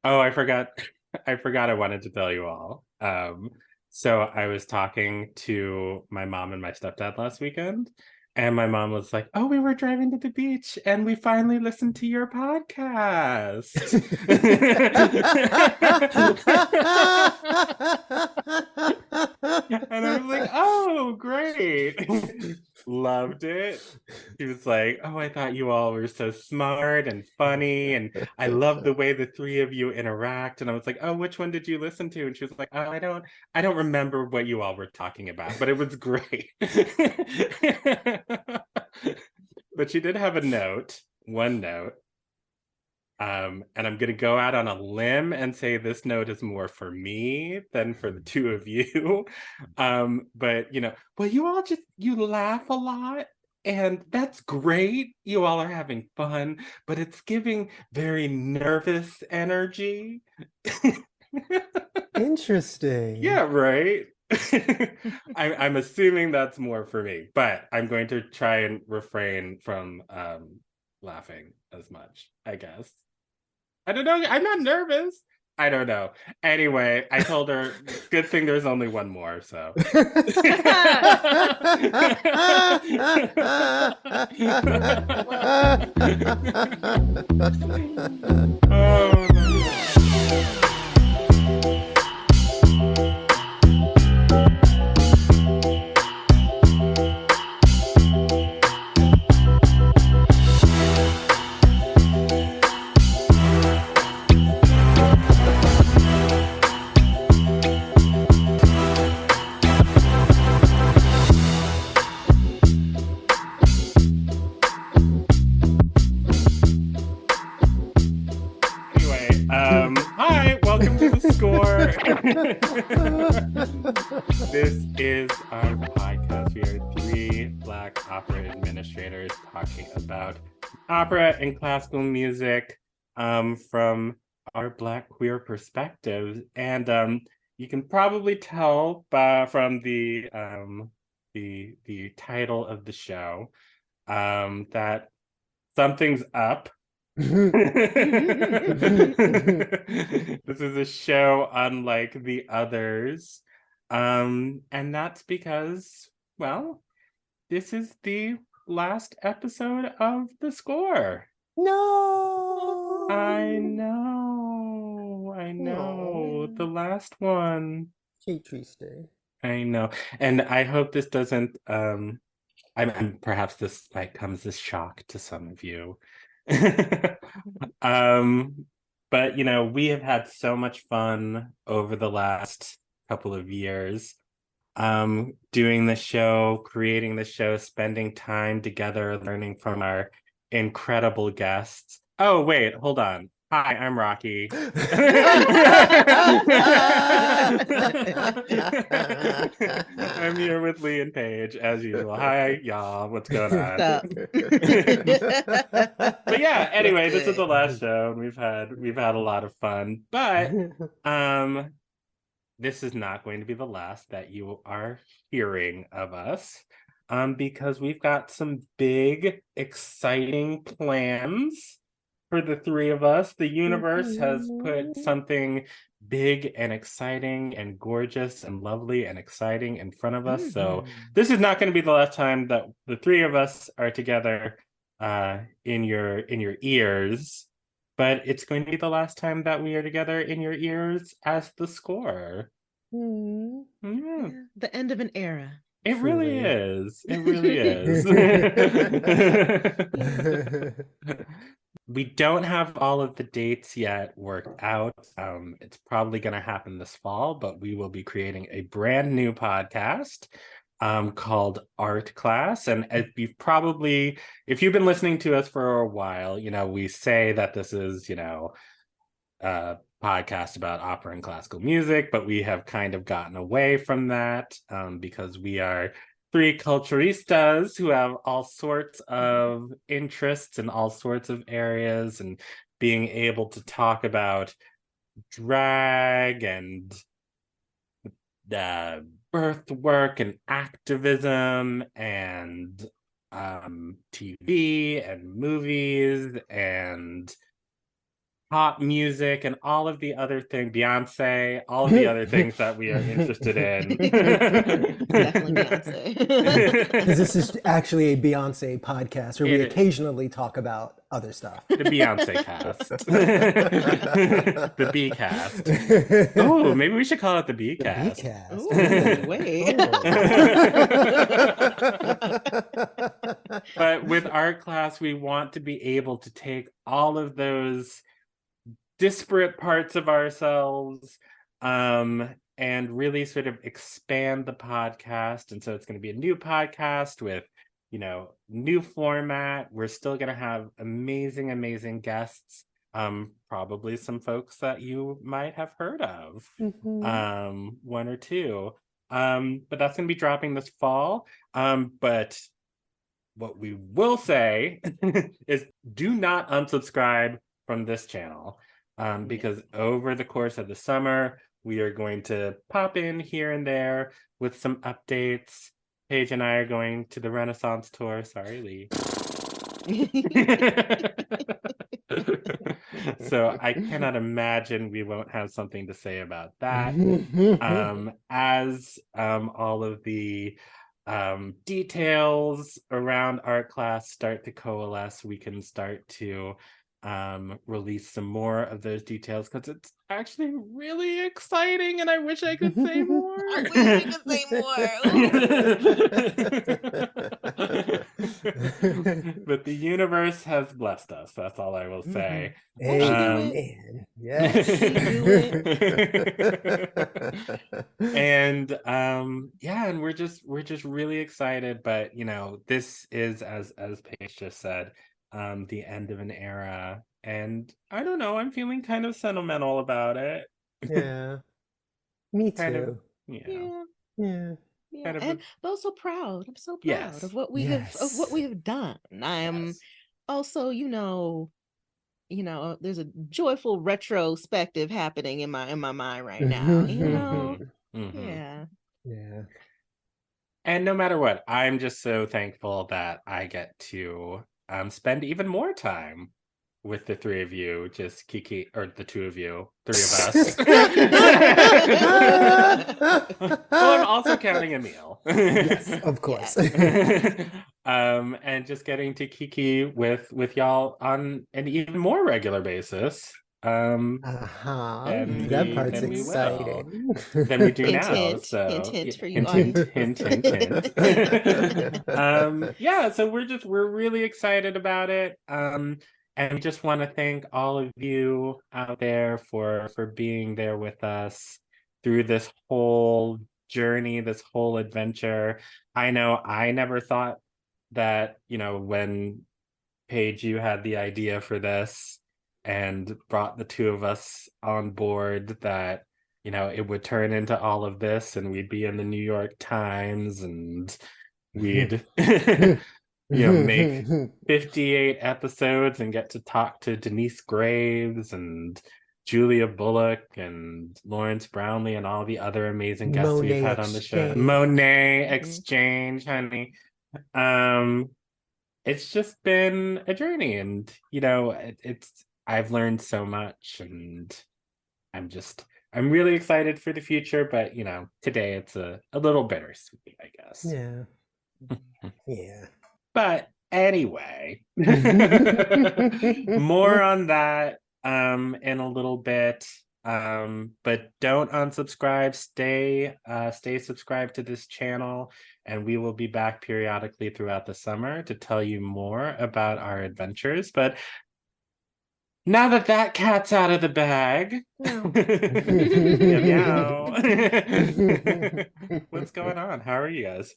Oh, I forgot. I forgot I wanted to tell you all. So I was talking to my mom and my stepdad last weekend, and my mom was like, "Oh, we were driving to the beach and we finally listened to your podcast." And I was like, "Oh, great." Loved it. He was like, "Oh, I thought you all were so smart and funny, and I love the way the three of you interact." And I was like, "Oh, which one did you listen to?" And she was like, "Oh, I don't remember what you all were talking about, but it was great." But she did have a note, one note. And I'm gonna go out on a limb and say this note is more for me than for the two of you. But well, you laugh a lot, and that's great. You all are having fun, but it's giving very nervous energy. Interesting. Yeah, right. I'm assuming that's more for me, but I'm going to try and refrain from laughing as much, I guess. I don't know. I'm not nervous. I don't know. Anyway, I told her, good thing there's only one more, so. Oh, anyway, hi, welcome to the score. This is our podcast. We are three Black opera administrators talking about opera and classical music from our Black queer perspectives. And you can probably tell from the title of the show that something's up. This is a show unlike the others. And that's because, well, this is the last episode of The Score. No. I know. The last one. Que triste. I know. And I hope this doesn't I'm perhaps this might come as a shock to some of you. um but we have had so much fun over the last couple of years doing the show, creating the show, spending time together, learning from our incredible guests. Oh wait, hold on. Hi, I'm Rocky. I'm here with Lee and Paige as usual. Hi, y'all. What's going on? But yeah, anyway, this is the last show, and we've had a lot of fun. But this is not going to be the last that you are hearing of us. Because we've got some big, exciting plans for the three of us. The universe has put something big and exciting and gorgeous and lovely and exciting in front of us. So this is not going to be the last time that the three of us are together in your ears, but it's going to be the last time that we are together in your ears as the score. Yeah, the end of an era. It really is. It really is. We don't have all of the dates yet worked out. It's probably going to happen this fall, but we will be creating a brand new podcast called Art Class. And if you've been listening to us for a while, we say that this is, a podcast about opera and classical music, but we have kind of gotten away from that because we are three culturistas who have all sorts of interests in all sorts of areas, and being able to talk about drag and birth work and activism and TV and movies and pop music and all of the other things, Beyonce, all of the other things that we are interested in. Definitely Beyonce. Because this is actually a Beyonce podcast where we occasionally talk about other stuff. The Beyonce cast. The B cast. Oh, maybe we should call it the B cast. Ooh, wait. But with art class, we want to be able to take all of those disparate parts of ourselves and really sort of expand the podcast. And so it's going to be a new podcast with, you know, new format. We're still going to have amazing guests, probably some folks that you might have heard of, one or two, but that's going to be dropping this fall. But what we will say is do not unsubscribe from this channel, because over the course of the summer, we are going to pop in here and there with some updates. Paige and I are going to the Renaissance tour. Sorry, Lee. So I cannot imagine we won't have something to say about that. As all of the details around art class start to coalesce, we can start to release some more of those details, because it's actually really exciting and I wish I could say more. I wish you could say more. But the universe has blessed us. That's all I will say. Amen. Yes. And yeah, and we're just really excited. But you know, this is, as Paige just said, the end of an era, and I don't know, I'm feeling kind of sentimental about it. Yeah, me too. Kind of, yeah. Kind of, but also proud. I'm so proud of what we have done. I am also, you know, there's a joyful retrospective happening in my mind right now. You know, yeah. And no matter what, I'm just so thankful that I get to spend even more time with the three of you, just Kiki, or the two of you, three of us. Well, I'm also counting Emil. Yes, of course. And just getting to Kiki with y'all on an even more regular basis. That part's exciting. Than we do now. Hint, so hint for you. Hint. Yeah, so we're really excited about it. And we just want to thank all of you out there for being there with us through this whole journey, this whole adventure. I know I never thought that, you know, when Paige, you had the idea for this and brought the two of us on board, that, you know, it would turn into all of this and we'd be in the New York Times and we'd you know, make 58 episodes and get to talk to Denise Graves and Julia Bullock and Lawrence Brownlee and all the other amazing guests we've had on the show. Monet Exchange, honey. It's just been a journey, and you know, I've learned so much, and I'm really excited for the future, but you know, today it's a little bittersweet, I guess. Yeah. But anyway, more on that in a little bit. But don't unsubscribe. Stay subscribed to this channel, and we will be back periodically throughout the summer to tell you more about our adventures. But now that cat's out of the bag, meow. What's going on? How are you guys?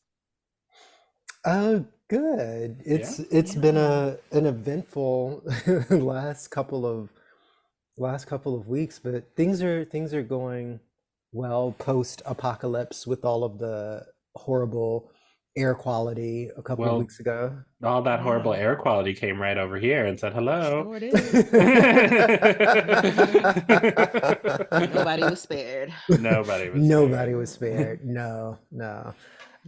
Good. It's been an eventful last couple of weeks, but things are going well post-apocalypse with all of the horrible air quality a couple of weeks ago. All that horrible air quality came right over here and said hello. Sure did. Nobody was spared. Nobody was spared. No.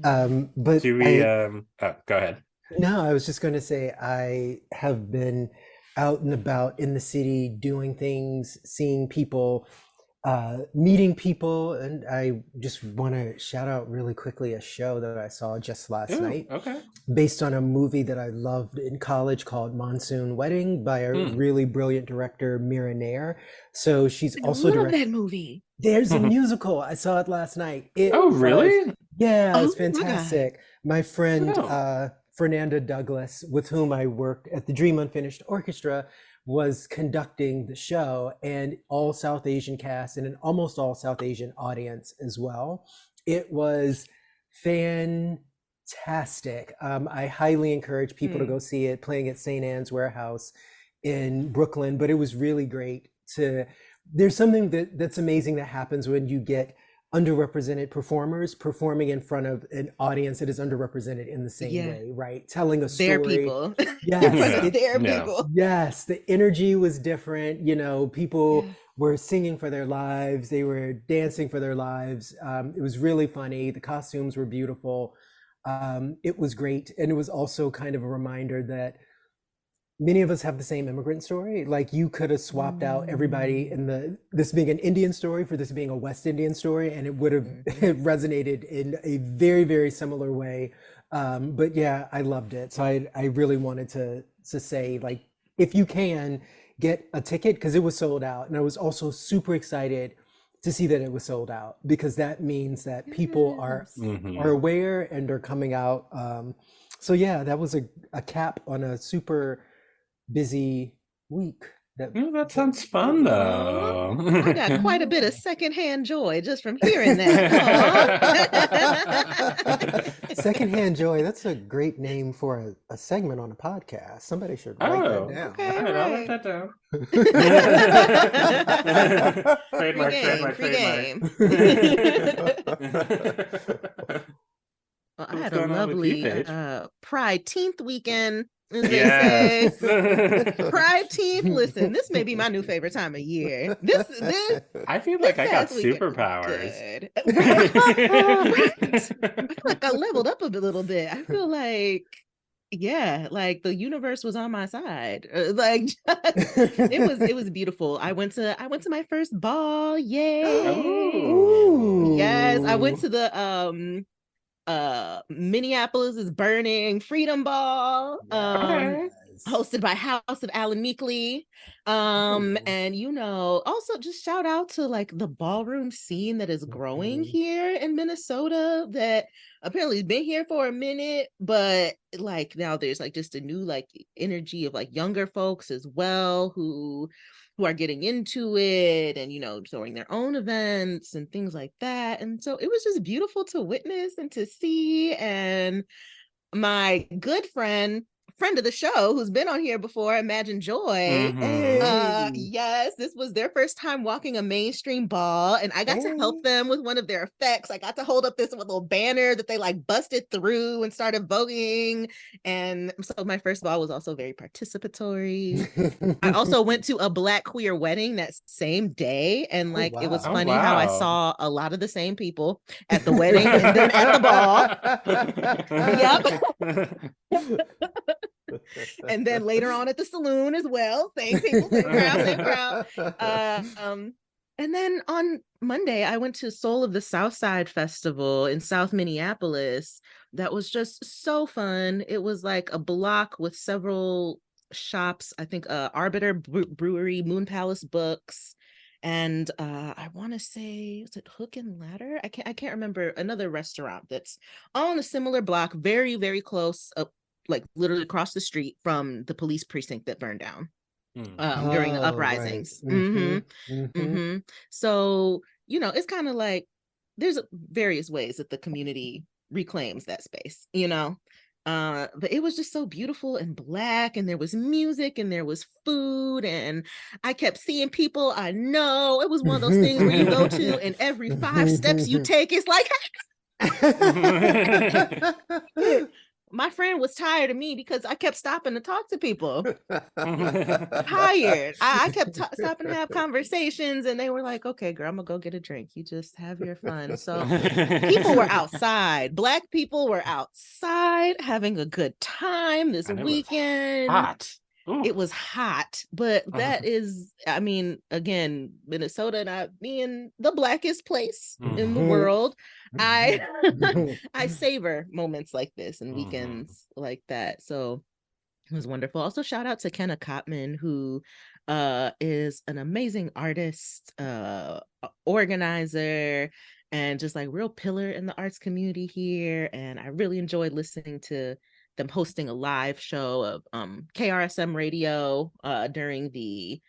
But do we go ahead. No, I was just going to say I have been out and about in the city, doing things, seeing people, meeting people. And I just want to shout out really quickly a show that I saw just last night, based on a movie that I loved in college called Monsoon Wedding by a really brilliant director, Mira Nair. So she's also directed that movie. There's a musical. I saw it last night. Really? Yeah, it's fantastic. My friend Fernanda Douglas, with whom I worked at the Dream Unfinished Orchestra, was conducting the show, and all South Asian cast and an almost all South Asian audience as well. It was fantastic. I highly encourage people to go see it, playing at St. Anne's Warehouse in Brooklyn, but it was really great there's something that's amazing that happens when you get underrepresented performers performing in front of an audience that is underrepresented in the same way, right? Telling a story. Their people. Yes. Their people. Yes. The energy was different. You know, people were singing for their lives. They were dancing for their lives. It was really funny. The costumes were beautiful. It was great. And it was also kind of a reminder that many of us have the same immigrant story. Like, you could have swapped out everybody in this being an Indian story for this being a West Indian story, and it would have resonated in a very, very similar way. But yeah, I loved it. So I really wanted to say, like, if you can get a ticket, because it was sold out. And I was also super excited to see that it was sold out, because that means that people are aware and are coming out. So yeah, that was a cap on a super busy week. That sounds fun, though. I got quite a bit of secondhand joy just from hearing that. Secondhand joy, that's a great name for a segment on a podcast. Somebody should write that down. Okay, all right, I'll write that down. Trademark. Well, I had a lovely Pride-teenth weekend, as they say. Pride-teenth, listen, this may be my new favorite time of year. This I feel like I got superpowers. Right? I feel like I leveled up a little bit. I feel like, like the universe was on my side. It was beautiful. I went to my first ball. Yay! Ooh. Yes, I went to the Minneapolis is Burning Freedom Ball, hosted by House of Alan Meekley. And also just shout out to like the ballroom scene that is growing here in Minnesota, that apparently has been here for a minute, but like now there's like just a new like energy of like younger folks as well who are getting into it and, throwing their own events and things like that. And so it was just beautiful to witness and to see. And my good friend of the show, who's been on here before, Imagine Joy. Yes, this was their first time walking a mainstream ball, and I got to help them with one of their effects. I got to hold up this little banner that they like busted through and started voting. And so my first ball was also very participatory. I also went to a Black queer wedding that same day, and like it was funny how I saw a lot of the same people at the wedding and then at the ball. Yep. And then later on at the saloon as well, same people, same crowd. And then on Monday, I went to Soul of the South Side Festival in South Minneapolis. That was just so fun. It was like a block with several shops. I think Arbiter Brewery, Moon Palace Books, and I want to say, is it Hook and Ladder? I can't remember. Another restaurant that's on a similar block, very, very close up, like literally across the street from the police precinct that burned down during the uprisings. Right. So, it's kind of like there's various ways that the community reclaims that space, but it was just so beautiful and Black, and there was music and there was food, and I kept seeing people I know. It was one of those things where you go to and every 5 steps you take, it's like, my friend was tired of me because I kept stopping to talk to people. Tired. I kept stopping to have conversations, and they were like, okay, girl, I'm gonna go get a drink. You just have your fun. So people were outside. Black people were outside having a good time this weekend. Hot. it was hot, but that is, I mean, again, Minnesota not being the blackest place in the world, I I savor moments like this and weekends like that. So it was wonderful. Also, shout out to Kenna Cotman, who is an amazing artist, organizer, and just like real pillar in the arts community here. And I really enjoyed listening to them hosting a live show of KRSM radio during the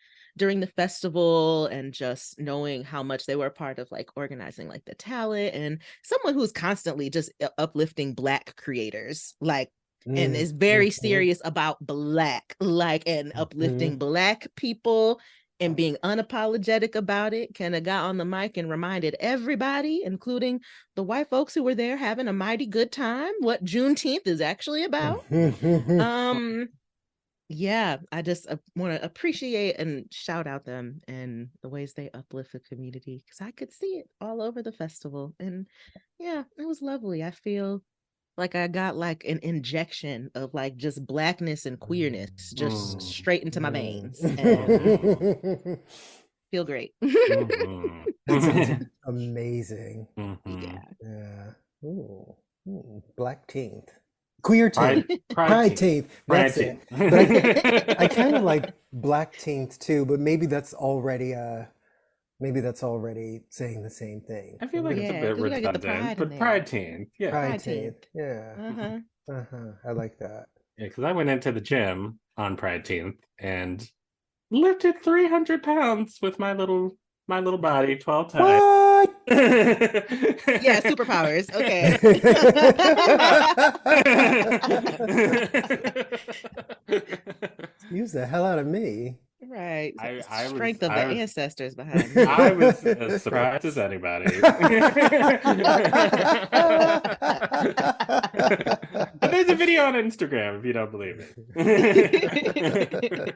festival, and just knowing how much they were a part of like organizing like the talent, and someone who's constantly just uplifting Black creators, like, and is very serious about Black, like, and uplifting Black people and being unapologetic about it. Kenna got on the mic and reminded everybody, including the white folks who were there having a mighty good time, what Juneteenth is actually about. Yeah, I just want to appreciate and shout out them and the ways they uplift the community, because I could see it all over the festival. And yeah, it was lovely. I feel like I got like an injection of like just Blackness and queerness just straight into my veins, and feel great. That sounds amazing. Yeah. Ooh. Black-teenth. Queer-teenth. Pride-teenth. That's it. But I kind of like Black-teenth too, but maybe that's already saying the same thing. I feel like it's a bit redundant, but Pride-teenth. Yeah. Pride-teenth. Yeah. I like that. Yeah, because I went into the gym on Pride-teenth and lifted 300 pounds with my little body 12 times. What? Yeah, superpowers. Okay. Use the hell out of me. Right. Strength of the ancestors behind me. I was as surprised as anybody. But there's a video on Instagram if you don't believe it.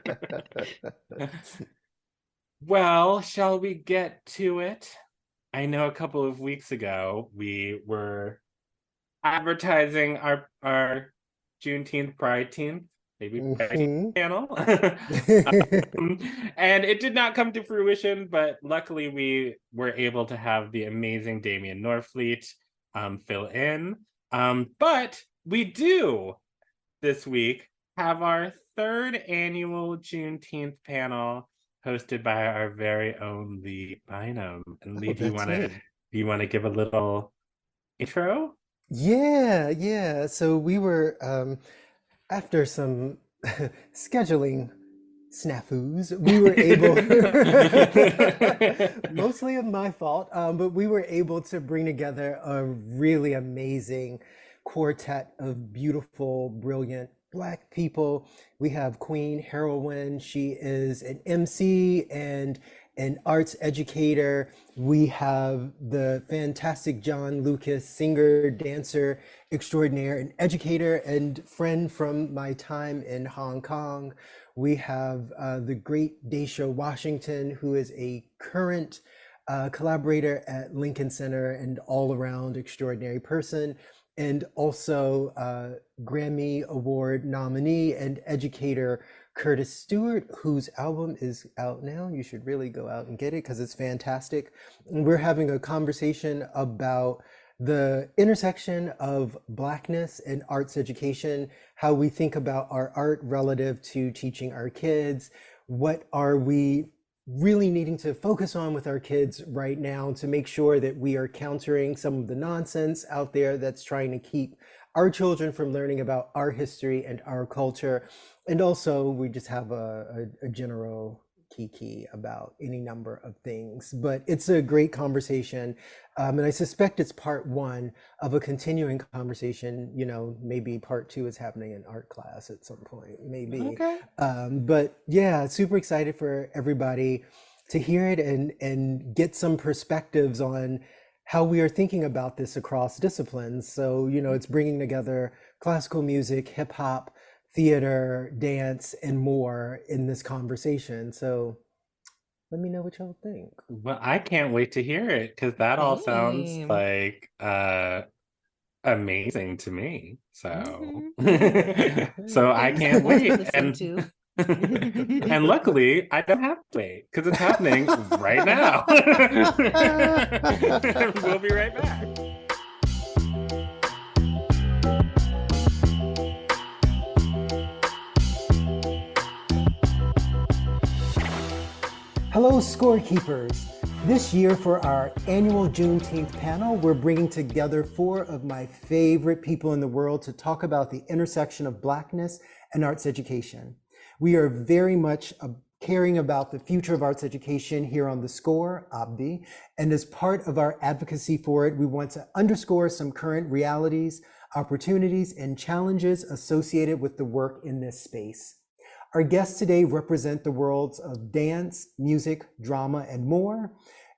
Well, shall we get to it? I know a couple of weeks ago we were advertising our Juneteenth Pride-teenth, maybe panel. And it did not come to fruition, but luckily we were able to have the amazing Damian Norfleet fill in. But we do this week have our third annual Juneteenth panel, hosted by our very own Lee Bynum. And Lee, do you want to give a little intro? Yeah. So we were after some scheduling snafus, we were able, mostly of my fault, but we were able to bring together a really amazing quartet of beautiful, brilliant Black people. We have Queen Herawin. She is an MC and an arts educator. We have the fantastic John Lucas, singer, dancer extraordinaire, an educator and friend from my time in Hong Kong. We have the great Dacia Washington, who is a current collaborator at Lincoln Center and all-around extraordinary person, and also Grammy Award nominee and educator Curtis Stewart, whose album is out now. You should really go out and get it because it's fantastic. And we're having a conversation about the intersection of Blackness and arts education, how we think about our art relative to teaching our kids. What are we really needing to focus on with our kids right now to make sure that we are countering some of the nonsense out there that's trying to keep our children from learning about our history and our culture. And also we just have a general kiki about any number of things, but it's a great conversation. And I suspect it's part one of a continuing conversation. You know, maybe part two is happening in art class at some point, maybe. Okay. But yeah, super excited for everybody to hear it and get some perspectives on how we are thinking about this across disciplines. So, you know, it's bringing together classical music, hip hop, theater, dance, and more in this conversation. So let me know what y'all think. Well, I can't wait to hear it because that all sounds like amazing to me. So so I can't wait. And luckily, I don't have to wait because it's happening right now. We'll be right back. Hello, Scorekeepers. This year for our annual Juneteenth panel, we're bringing together 4 of my favorite people in the world to talk about the intersection of Blackness and arts education. We are very much caring about the future of arts education here on The Score, Abdi, and as part of our advocacy for it, we want to underscore some current realities, opportunities, and challenges associated with the work in this space. Our guests today represent the worlds of dance, music, drama, and more.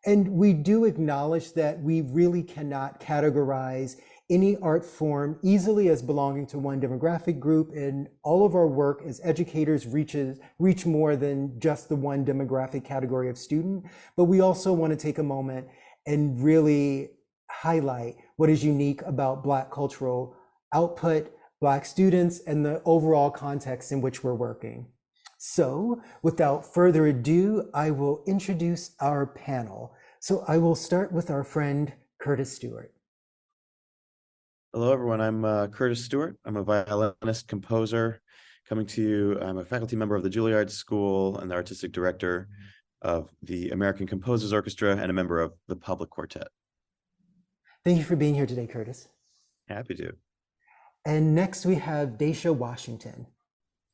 And we do acknowledge that we really cannot categorize any art form easily as belonging to one demographic group, and all of our work as educators reach more than just the one demographic category of student. But we also want to take a moment and really highlight what is unique about Black cultural output, Black students, and the overall context in which we're working. So without further ado, I will introduce our panel. So I will start with our friend, Curtis Stewart. Hello, everyone. I'm Curtis Stewart. I'm a violinist, composer, coming to you. I'm a faculty member of the Juilliard School and the artistic director of the American Composers Orchestra and a member of the Public Quartet. Thank you for being here today, Curtis. Happy to. And next we have Dacia Washington.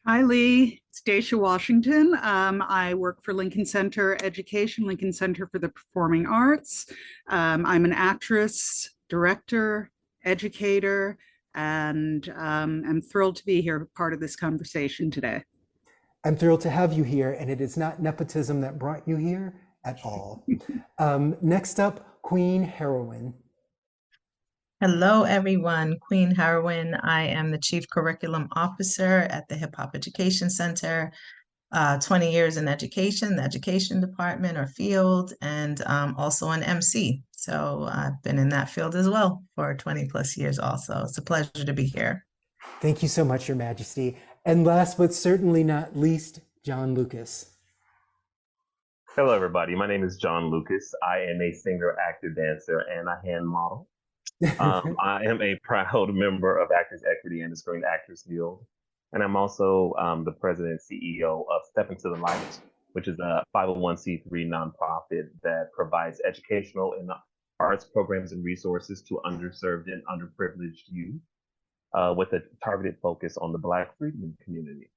Hi, Lee. It's Dacia Washington. I work for Lincoln Center Education, Lincoln Center for the Performing Arts. I'm an actress, director, educator, and I'm thrilled to be here, part of this conversation today. I'm thrilled to have you here, and it is not nepotism that brought you here at all. Next up, Queen Herawin. Hello, everyone. Queen Herawin. I am the Chief Curriculum Officer at the Hip Hop Education Center. 20 years in education, the education department or field, and also an MC. So I've been in that field as well for 20 plus years also. It's a pleasure to be here. Thank you so much, Your Majesty. And last but certainly not least, John Lucas. Hello, everybody. My name is John Lucas. I am a singer, actor, dancer, and a hand model. I am a proud member of Actors Equity and the Screen Actors Guild. And I'm also the president and CEO of Step Into the Light, which is a 501c3 nonprofit that provides educational and arts programs and resources to underserved and underprivileged youth with a targeted focus on the Black freedmen community.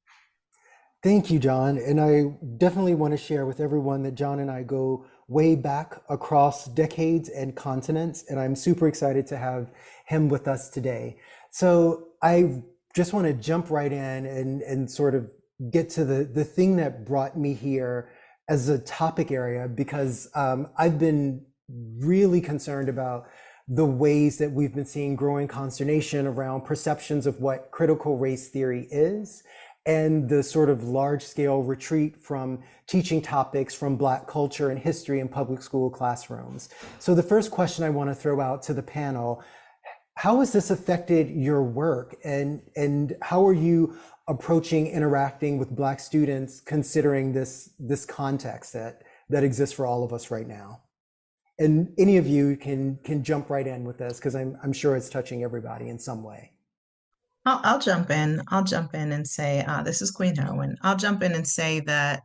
Thank you, John. And I definitely want to share with everyone that John and I go way back across decades and continents, and I'm super excited to have him with us today. So I just want to jump right in and sort of get to the thing that brought me here as a topic area, because I've been really concerned about the ways that we've been seeing growing consternation around perceptions of what critical race theory is, and the sort of large-scale retreat from teaching topics from Black culture and history in public school classrooms. So the first question I want to throw out to the panel: how has this affected your work, and how are you approaching interacting with Black students considering this context that exists for all of us right now? And any of you can jump right in with this, because I'm sure it's touching everybody in some way. I'll jump in. I'll jump in and say, this is Queen Herawin. I'll jump in and say that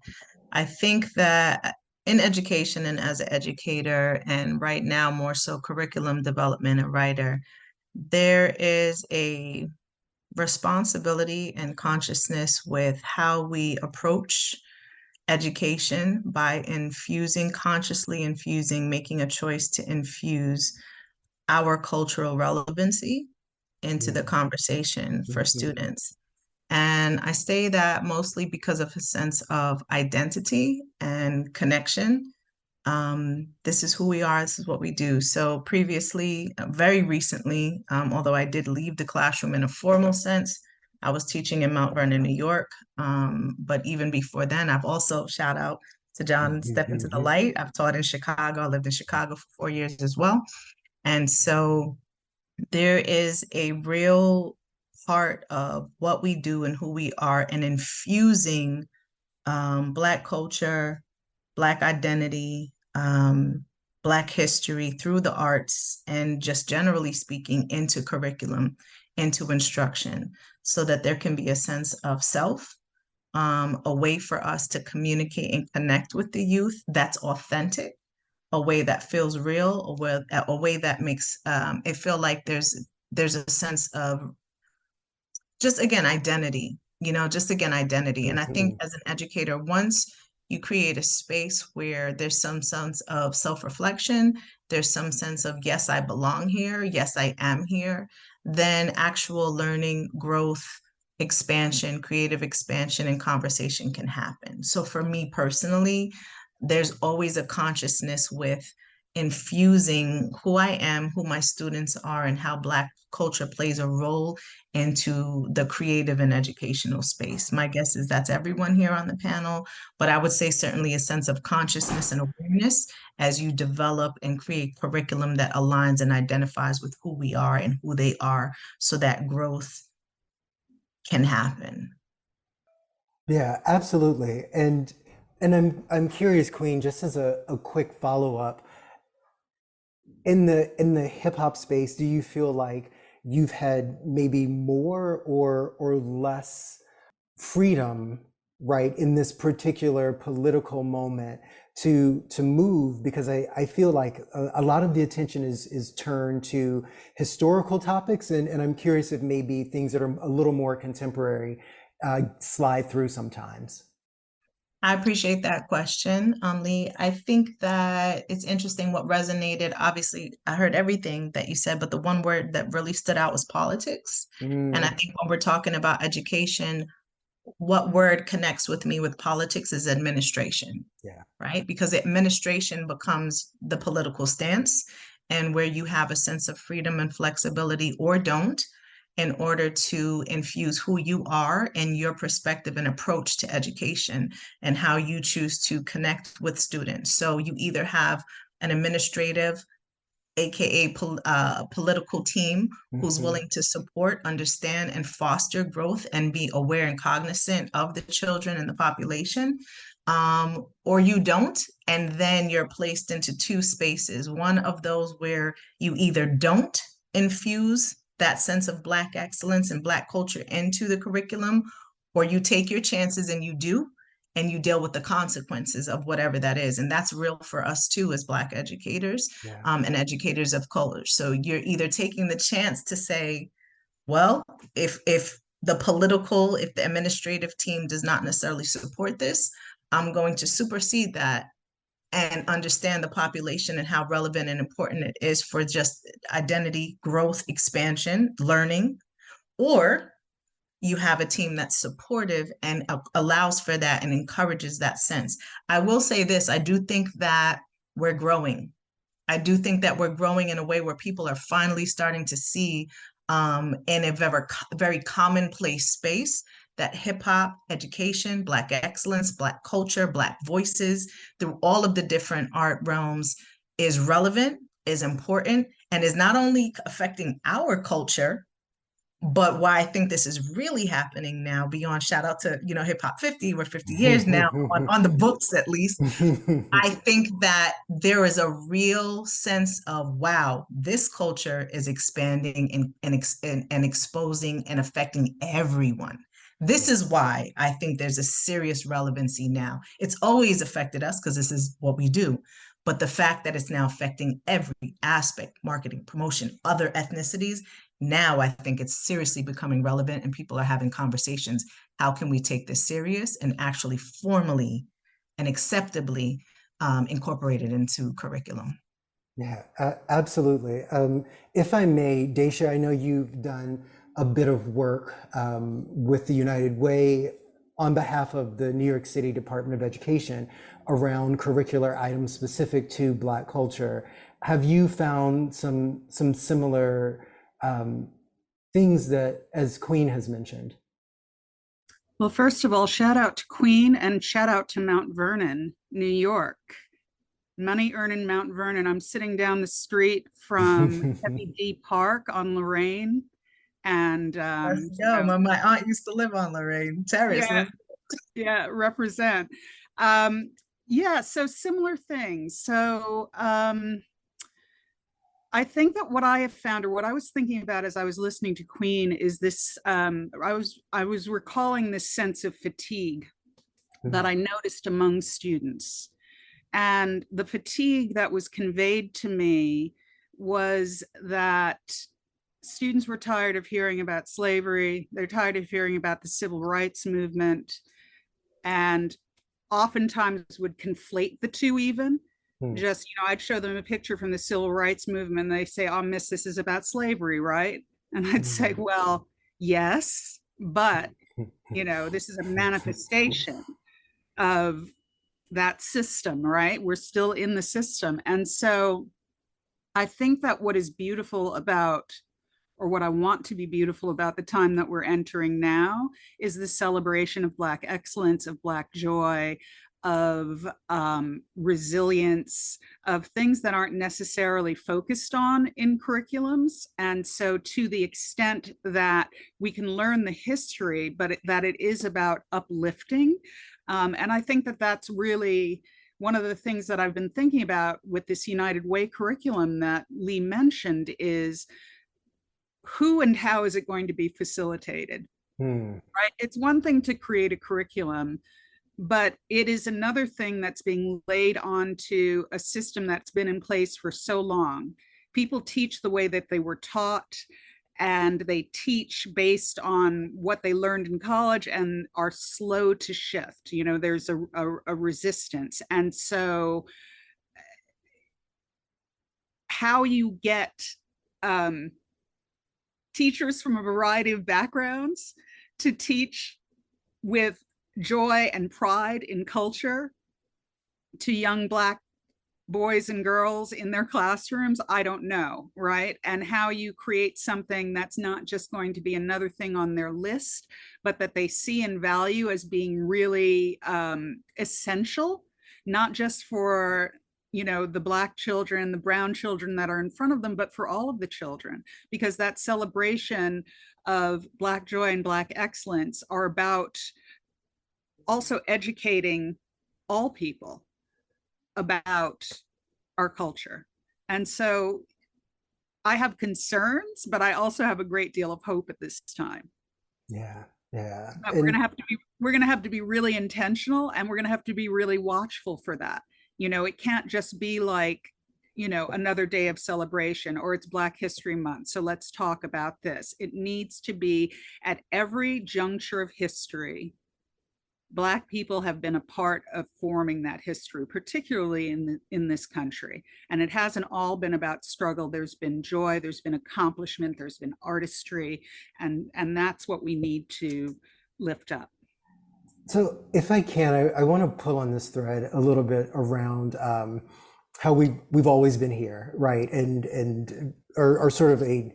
I think that in education and as an educator, and right now more so curriculum development and writer, there is a responsibility and consciousness with how we approach education by consciously infusing, making a choice to infuse our cultural relevancy into the conversation for students. And I say that mostly because of a sense of identity and connection. This is who we are, this is what we do. So previously, very recently, although I did leave the classroom in a formal sense, I was teaching in Mount Vernon, New York. But even before then, I've also, shout out to John, Step Into the Light. I've taught in Chicago. I lived in Chicago for 4 years as well. And so there is a real part of what we do and who we are, and infusing Black culture, Black identity, Black history through the arts, and just generally speaking into curriculum, into instruction, so that there can be a sense of self, a way for us to communicate and connect with the youth that's authentic, a way that feels real, a way that makes it feel like there's a sense of just again identity, just again identity. And I think as an educator, once you create a space where there's some sense of self-reflection, there's some sense of yes, I belong here, yes, I am here, then actual learning, growth, expansion, creative expansion, and conversation can happen. So for me personally, there's always a consciousness with infusing who I am, who my students are, and how Black culture plays a role into the creative and educational space. My guess is that's everyone here on the panel, but I would say certainly a sense of consciousness and awareness as you develop and create curriculum that aligns and identifies with who we are and who they are, so that growth can happen. Yeah, absolutely. And I'm curious, Queen, just as a quick follow-up, in the hip hop space, do you feel like you've had maybe more or less freedom, right, in this particular political moment to move? Because I feel like a lot of the attention is turned to historical topics, and I'm curious if maybe things that are a little more contemporary slide through sometimes. I appreciate that question, Lee. I think that it's interesting what resonated. Obviously, I heard everything that you said, but the one word that really stood out was politics. And I think when we're talking about education, what word connects with me with politics is administration. Yeah. Right? Because administration becomes the political stance, and where you have a sense of freedom and flexibility or don't, in order to infuse who you are and your perspective and approach to education and how you choose to connect with students. So you either have an administrative, aka political team, who's willing to support, understand, and foster growth and be aware and cognizant of the children and the population, or you don't, and then you're placed into two spaces. One of those where you either don't infuse that sense of Black excellence and Black culture into the curriculum, or you take your chances and you do, and you deal with the consequences of whatever that is. And that's real for us too as Black educators, and educators of color. So you're either taking the chance to say, well, if the administrative team does not necessarily support this, I'm going to supersede that and understand the population and how relevant and important it is for just identity, growth, expansion, learning. Or you have a team that's supportive and allows for that and encourages that sense. I will say this, I do think that we're growing. I do think that we're growing in a way where people are finally starting to see in a very commonplace space that hip hop, education, Black excellence, Black culture, Black voices through all of the different art realms is relevant, is important, and is not only affecting our culture, but why I think this is really happening now, beyond shout out to, Hip Hop 50, we're 50 years now on the books at least. I think that there is a real sense of, wow, this culture is expanding and exposing and affecting everyone. This is why I think there's a serious relevancy now. It's always affected us because this is what we do. But the fact that it's now affecting every aspect, marketing, promotion, other ethnicities, now I think it's seriously becoming relevant and people are having conversations. How can we take this serious and actually formally and acceptably incorporate it into curriculum? Yeah, absolutely. If I may, Dacia, I know you've done a bit of work with the United Way on behalf of the New York City Department of Education around curricular items specific to Black culture. Have you found some similar things that, as Queen has mentioned? Well, first of all, shout out to Queen and shout out to Mount Vernon, New York. Money earning Mount Vernon. I'm sitting down the street from Peppy D Park on Lorraine. And my aunt used to live on Lorraine Terrace. Yeah, Yeah, represent. Yeah, so similar things. So I think that what I have found, or what I was thinking about as I was listening to Queen, is this. I was recalling this sense of fatigue that I noticed among students, and the fatigue that was conveyed to me was that students were tired of hearing about slavery. They're tired of hearing about the civil rights movement, and oftentimes would conflate the two even. Just, I'd show them a picture from the civil rights movement and they say, oh, miss, this is about slavery, right? And I'd say, well, yes, but, this is a manifestation of that system, right? We're still in the system. And so I think that what is beautiful about, or what I want to be beautiful about the time that we're entering now, is the celebration of Black excellence, of Black joy, of resilience, of things that aren't necessarily focused on in curriculums. And so to the extent that we can learn the history, but that it is about uplifting. And I think that that's really one of the things that I've been thinking about with this United Way curriculum that Lee mentioned is, who and how is it going to be facilitated? Right? It's one thing to create a curriculum, but it is another thing that's being laid onto a system that's been in place for so long. People teach the way that they were taught, and they teach based on what they learned in college and are slow to shift. There's a resistance. And so how you get teachers from a variety of backgrounds to teach with joy and pride in culture to young Black boys and girls in their classrooms, I don't know, right? And how you create something that's not just going to be another thing on their list, but that they see and value as being really essential, not just for the Black children, the brown children that are in front of them, but for all of the children, because that celebration of Black joy and Black excellence are about also educating all people about our culture. And so I have concerns, but I also have a great deal of hope at this time. Yeah. We're gonna have to be really intentional, and we're gonna have to be really watchful for that. It can't just be like, another day of celebration, or it's Black History Month, so let's talk about this. It needs to be at every juncture of history. Black people have been a part of forming that history, particularly in this country. And it hasn't all been about struggle. There's been joy, there's been accomplishment, there's been artistry, and that's what we need to lift up. So if I can, I want to pull on this thread a little bit around how we've always been here, right? And are sort of a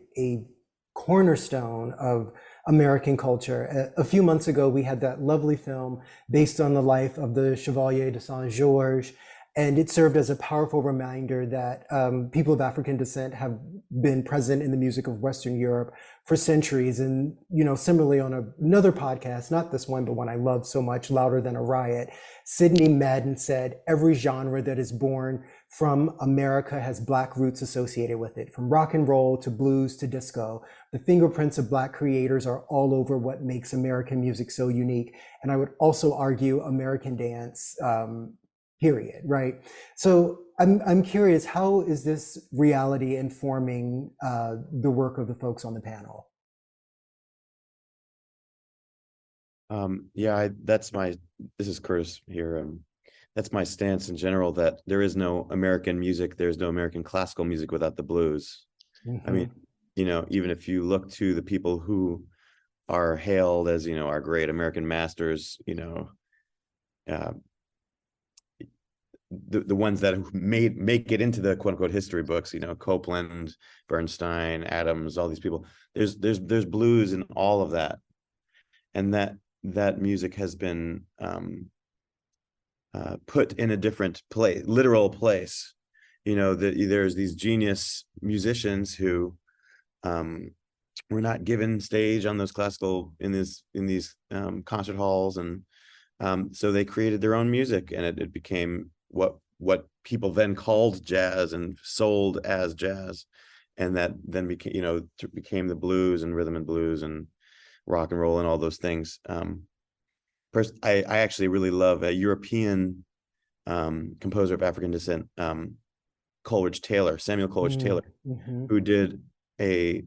cornerstone of American culture. A few months ago, we had that lovely film based on the life of the Chevalier de Saint-Georges, and it served as a powerful reminder that people of African descent have been present in the music of Western Europe for centuries. And, similarly on another podcast, not this one, but one I love so much, Louder Than a Riot, Sidney Madden said, every genre that is born from America has Black roots associated with it, from rock and roll to blues to disco. The fingerprints of Black creators are all over what makes American music so unique. And I would also argue American dance, period, right? So I'm curious, how is this reality informing the work of the folks on the panel? This is Curtis here. That's my stance in general, that there is no American music, there's no American classical music without the blues. I mean, even if you look to the people who are hailed as, our great American masters, the ones that make it into the quote unquote history books, Copeland, Bernstein, Adams, all these people, there's blues in all of that. And that music has been put in a different place, literal place. There's these genius musicians who were not given stage on those classical in these concert halls, and So they created their own music, and it became what people then called jazz and sold as jazz, and that then became the blues and rhythm and blues and rock and roll and all those things. First, I actually really love a European composer of African descent, Samuel Coleridge Taylor, who did a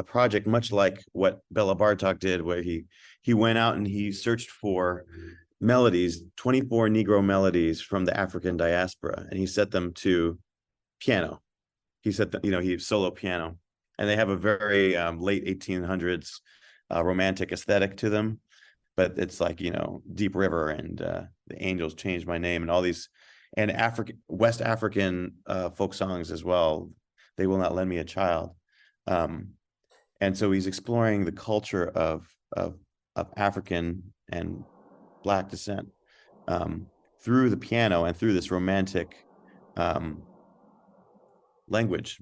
project much like what Bela Bartok did, where he went out and he searched for melodies, 24 Negro melodies from the African diaspora, and he set them to piano. He set he solo piano, and they have a very late 1800s romantic aesthetic to them, but it's like, Deep River and The Angels Changed My Name and all these, and West African folk songs as well. They Will Not Lend Me a Child. And so he's exploring the culture of African and Black descent through the piano and through this romantic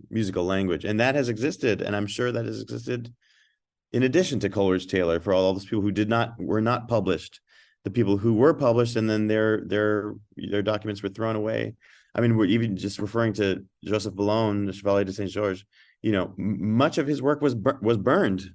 musical language. And that has existed, and I'm sure that has existed in addition to Coleridge Taylor, for all those people who were not published, the people who were published, and then their documents were thrown away. I mean, we're even just referring to Joseph Boulogne, the Chevalier de Saint Georges. Much of his work was burned.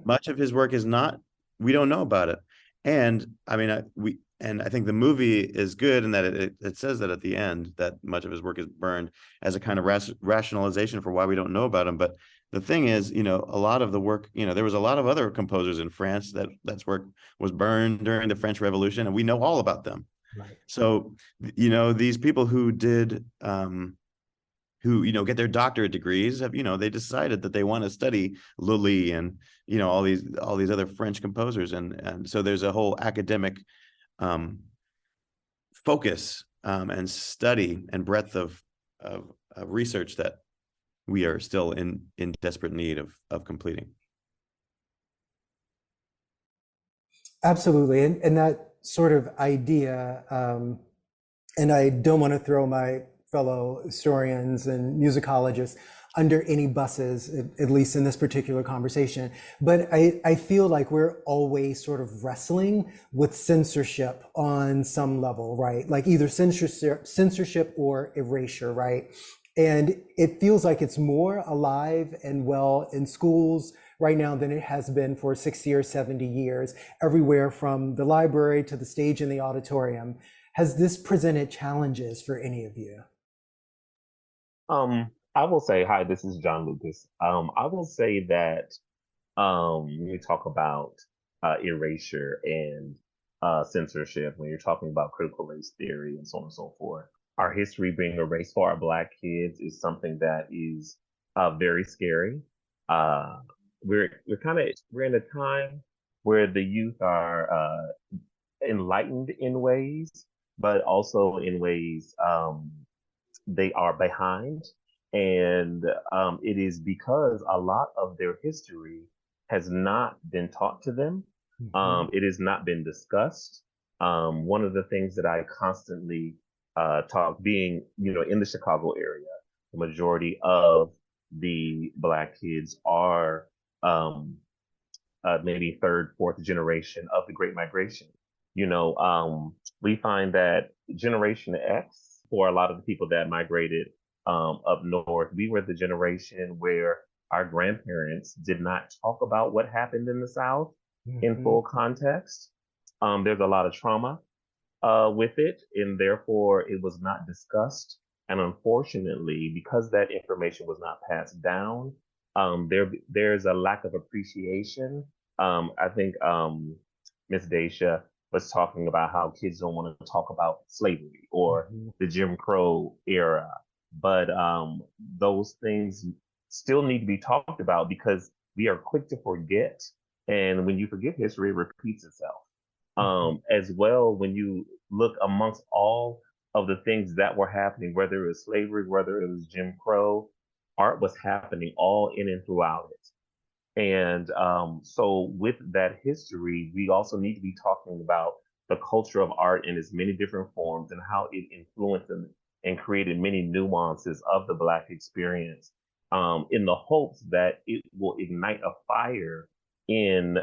Much of his work is not. We don't know about it. And I mean, I think the movie is good in that it says that at the end, that much of his work is burned as a kind of rationalization for why we don't know about him. But the thing is, a lot of the work, there was a lot of other composers in France that's work was burned during the French Revolution, and we know all about them. Right. So, these people who did, who get their doctorate degrees have, they decided that they want to study Lully and all these other French composers, and so there's a whole academic focus and study and breadth of research that we are still in desperate need of completing. Absolutely, and that sort of idea, and I don't want to throw my fellow historians and musicologists under any buses, at least in this particular conversation. But I feel like we're always sort of wrestling with censorship on some level, right? Like either censorship or erasure, right? And it feels like it's more alive and well in schools right now than it has been for 60 or 70 years, everywhere from the library to the stage in the auditorium. Has this presented challenges for any of you? I will say, hi, this is John Lucas. I will say that when we talk about erasure and censorship, when you're talking about critical race theory and so on and so forth, our history being erased for our Black kids is something that is very scary. We're in a time where the youth are enlightened in ways, but also in ways they are behind. And it is because a lot of their history has not been taught to them. It has not been discussed. One of the things that I constantly talk, being, in the Chicago area, the majority of the Black kids are maybe third, fourth generation of the Great Migration. We find that Generation X, for a lot of the people that migrated up north, we were the generation where our grandparents did not talk about what happened in the South in full context. There's a lot of trauma with it, and therefore it was not discussed. And unfortunately, because that information was not passed down, there's a lack of appreciation. I think Miss Dacia was talking about how kids don't want to talk about slavery or the Jim Crow era, but those things still need to be talked about because we are quick to forget. And when you forget history, it repeats itself. As well, when you look amongst all of the things that were happening, whether it was slavery, whether it was Jim Crow, art was happening all in and throughout it. And so with that history, we also need to be talking about the culture of art in its many different forms and how it influenced and created many nuances of the Black experience, in the hopes that it will ignite a fire in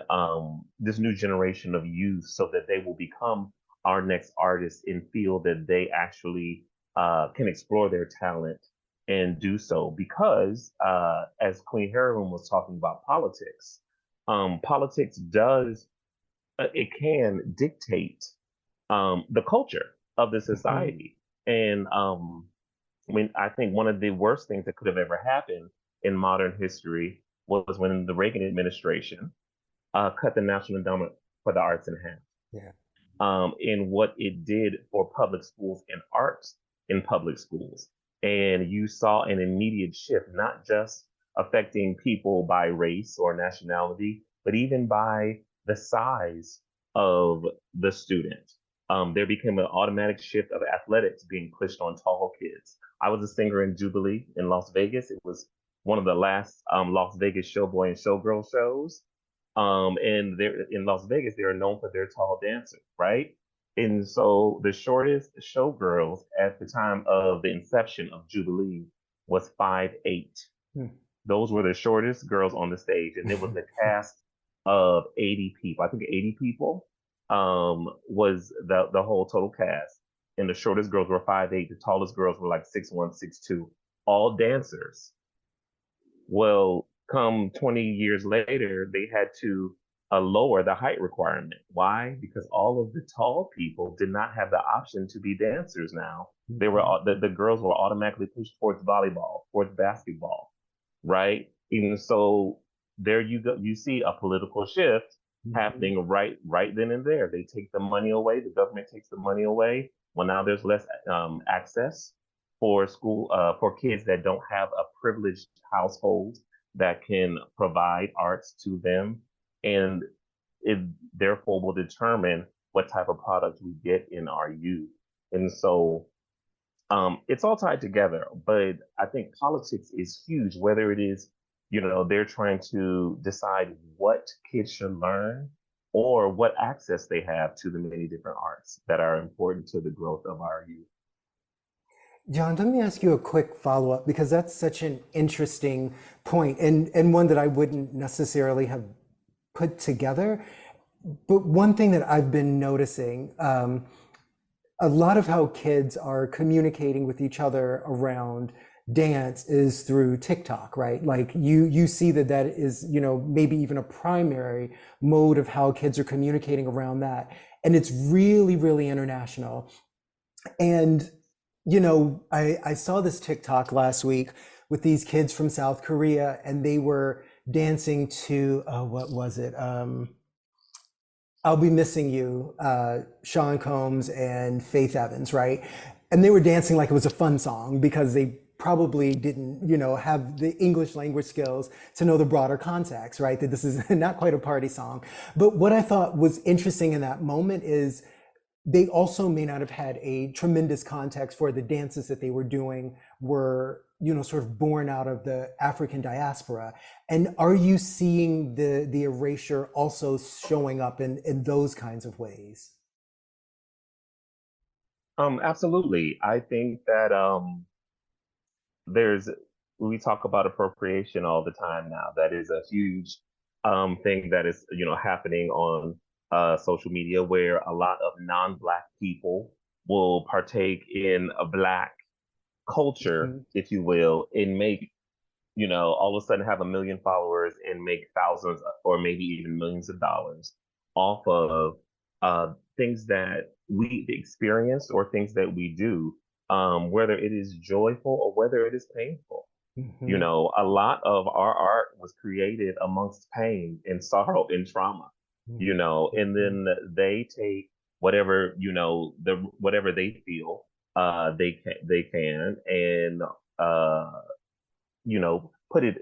this new generation of youth so that they will become our next artists and feel that they actually can explore their talent and do so. Because as Queen Herawin was talking about politics, politics does, it can dictate the culture of the society. And I think one of the worst things that could have ever happened in modern history was when the Reagan administration cut the national endowment for the arts in half. Yeah. And what it did for public schools and arts in public schools. And you saw an immediate shift, not just affecting people by race or nationality, but even by the size of the student. There became an automatic shift of athletics being pushed on tall kids. I was a singer in Jubilee in Las Vegas. It was one of the last Las Vegas showboy and showgirl shows. And they're in Las Vegas, they are known for their tall dancers, right? And so the shortest showgirls at the time of the inception of Jubilee was 5'8". Those were the shortest girls on the stage, and it was a cast of 80 people. I think 80 people was the whole total cast. And the shortest girls were 5'8". The tallest girls were like 6'1", 6'2", all dancers. Well, come 20 years later, they had to lower the height requirement. Why? Because all of the tall people did not have the option to be dancers now. They were the girls were automatically pushed towards volleyball, towards basketball, right? And so there you go. You see a political shift happening right then and there. They take the money away. The government takes the money away. Well, now there's less access for school for kids that don't have a privileged household that can provide arts to them, and it therefore will determine what type of product we get in our youth. And so it's all tied together, but I think politics is huge, whether it is, they're trying to decide what kids should learn or what access they have to the many different arts that are important to the growth of our youth. John, let me ask you a quick follow-up, because that's such an interesting point, and one that I wouldn't necessarily have put together. But one thing that I've been noticing, a lot of how kids are communicating with each other around dance is through TikTok, right? Like you see that is, maybe even a primary mode of how kids are communicating around that. And it's really, really international. And I saw this TikTok last week with these kids from South Korea, and they were dancing to, what was it? I'll Be Missing You, Sean Combs and Faith Evans, right? And they were dancing like it was a fun song because they probably didn't, have the English language skills to know the broader context, right? That this is not quite a party song. But what I thought was interesting in that moment is they also may not have had a tremendous context for the dances that they were doing were, sort of born out of the African diaspora. And are you seeing the erasure also showing up in those kinds of ways? Absolutely. I think that we talk about appropriation all the time now. That is a huge thing that is, happening on social media, where a lot of non-Black people will partake in a Black culture, if you will, and make, all of a sudden have 1 million followers and make thousands or maybe even millions of dollars off of things that we experienced or things that we do, whether it is joyful or whether it is painful. A lot of our art was created amongst pain and sorrow and trauma. And then they take whatever, whatever they feel they can and put it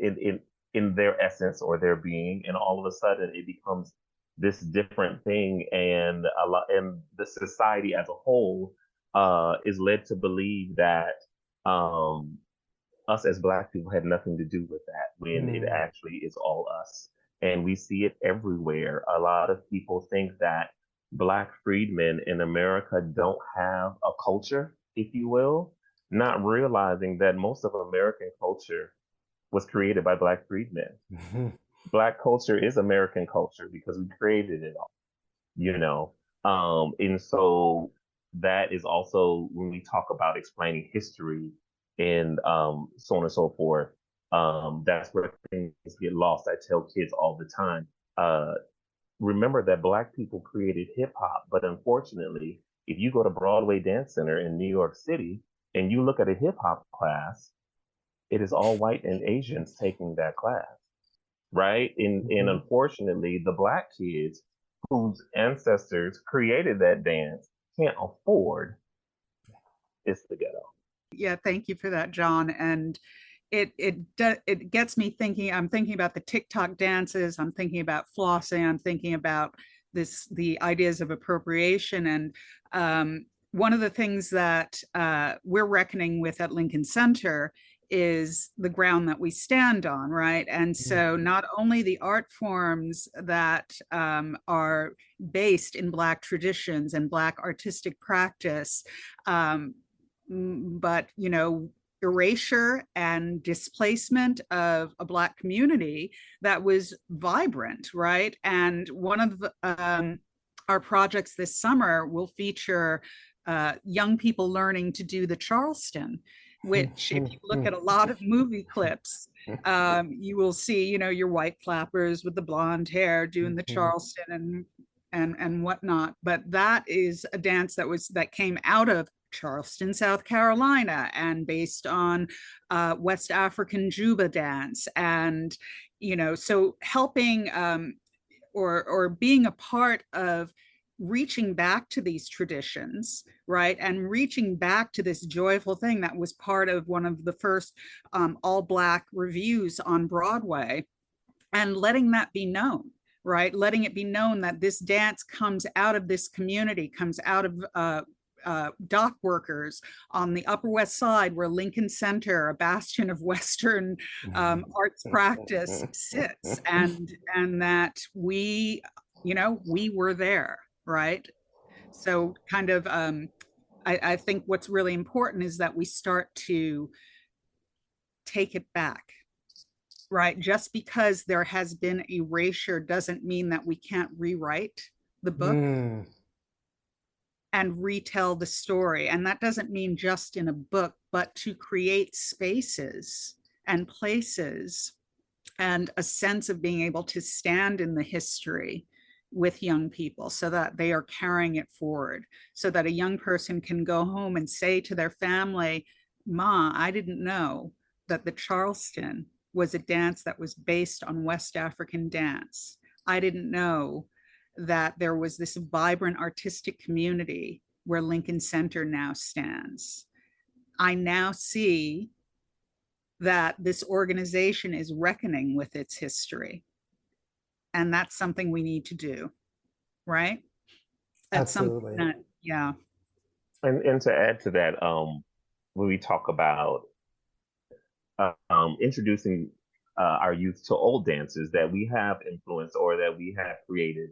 in their essence or their being, and all of a sudden it becomes this different thing, and the society as a whole is led to believe that us as Black people had nothing to do with that, when it actually is all us. And we see it everywhere. A lot of people think that Black freedmen in America don't have a culture, if you will, not realizing that most of American culture was created by Black freedmen. Black culture is American culture because we created it all, you know. And so that is also when we talk about explaining history and so on and so forth. That's where things get lost. I tell kids all the time. Remember that Black people created hip hop, but unfortunately, if you go to Broadway Dance Center in New York City and you look at a hip hop class, it is all white and Asians taking that class, right? And unfortunately, the Black kids whose ancestors created that dance can't afford. It's the ghetto. Yeah, thank you for that, John. And it gets me thinking. I'm thinking about the TikTok dances. I'm thinking about flossing. I'm thinking about the ideas of appropriation. And one of the things that we're reckoning with at Lincoln Center is the ground that we stand on, right? And so not only the art forms that are based in Black traditions and Black artistic practice, but, you know, erasure and displacement of a Black community that was vibrant, right? And one of our projects this summer will feature young people learning to do the Charleston, which if you look at a lot of movie clips, you will see, you know, your white flappers with the blonde hair doing the Charleston and whatnot. But that is a dance that came out of Charleston, South Carolina, and based on West African Juba dance. And, you know, so helping or being a part of reaching back to these traditions, right? And reaching back to this joyful thing that was part of one of the first all Black revues on Broadway, and letting that be known, right? Letting it be known that this dance comes out of this community, comes out of dock workers on the Upper West Side, where Lincoln Center, a bastion of Western arts practice, sits, and that we, you know, we were there, right? So kind of, I think what's really important is that we start to take it back, right? Just because there has been erasure doesn't mean that we can't rewrite the book and retell the story. And that doesn't mean just in a book, but to create spaces and places and a sense of being able to stand in the history with young people so that they are carrying it forward, so that a young person can go home and say to their family, "Ma, I didn't know that the Charleston was a dance that was based on West African dance. I didn't know that there was this vibrant artistic community where Lincoln Center now stands. I now see that this organization is reckoning with its history. And that's something we need to do, right?" That's Absolutely. something that, yeah. And to add to that, when we talk about introducing our youth to old dances that we have influenced or that we have created,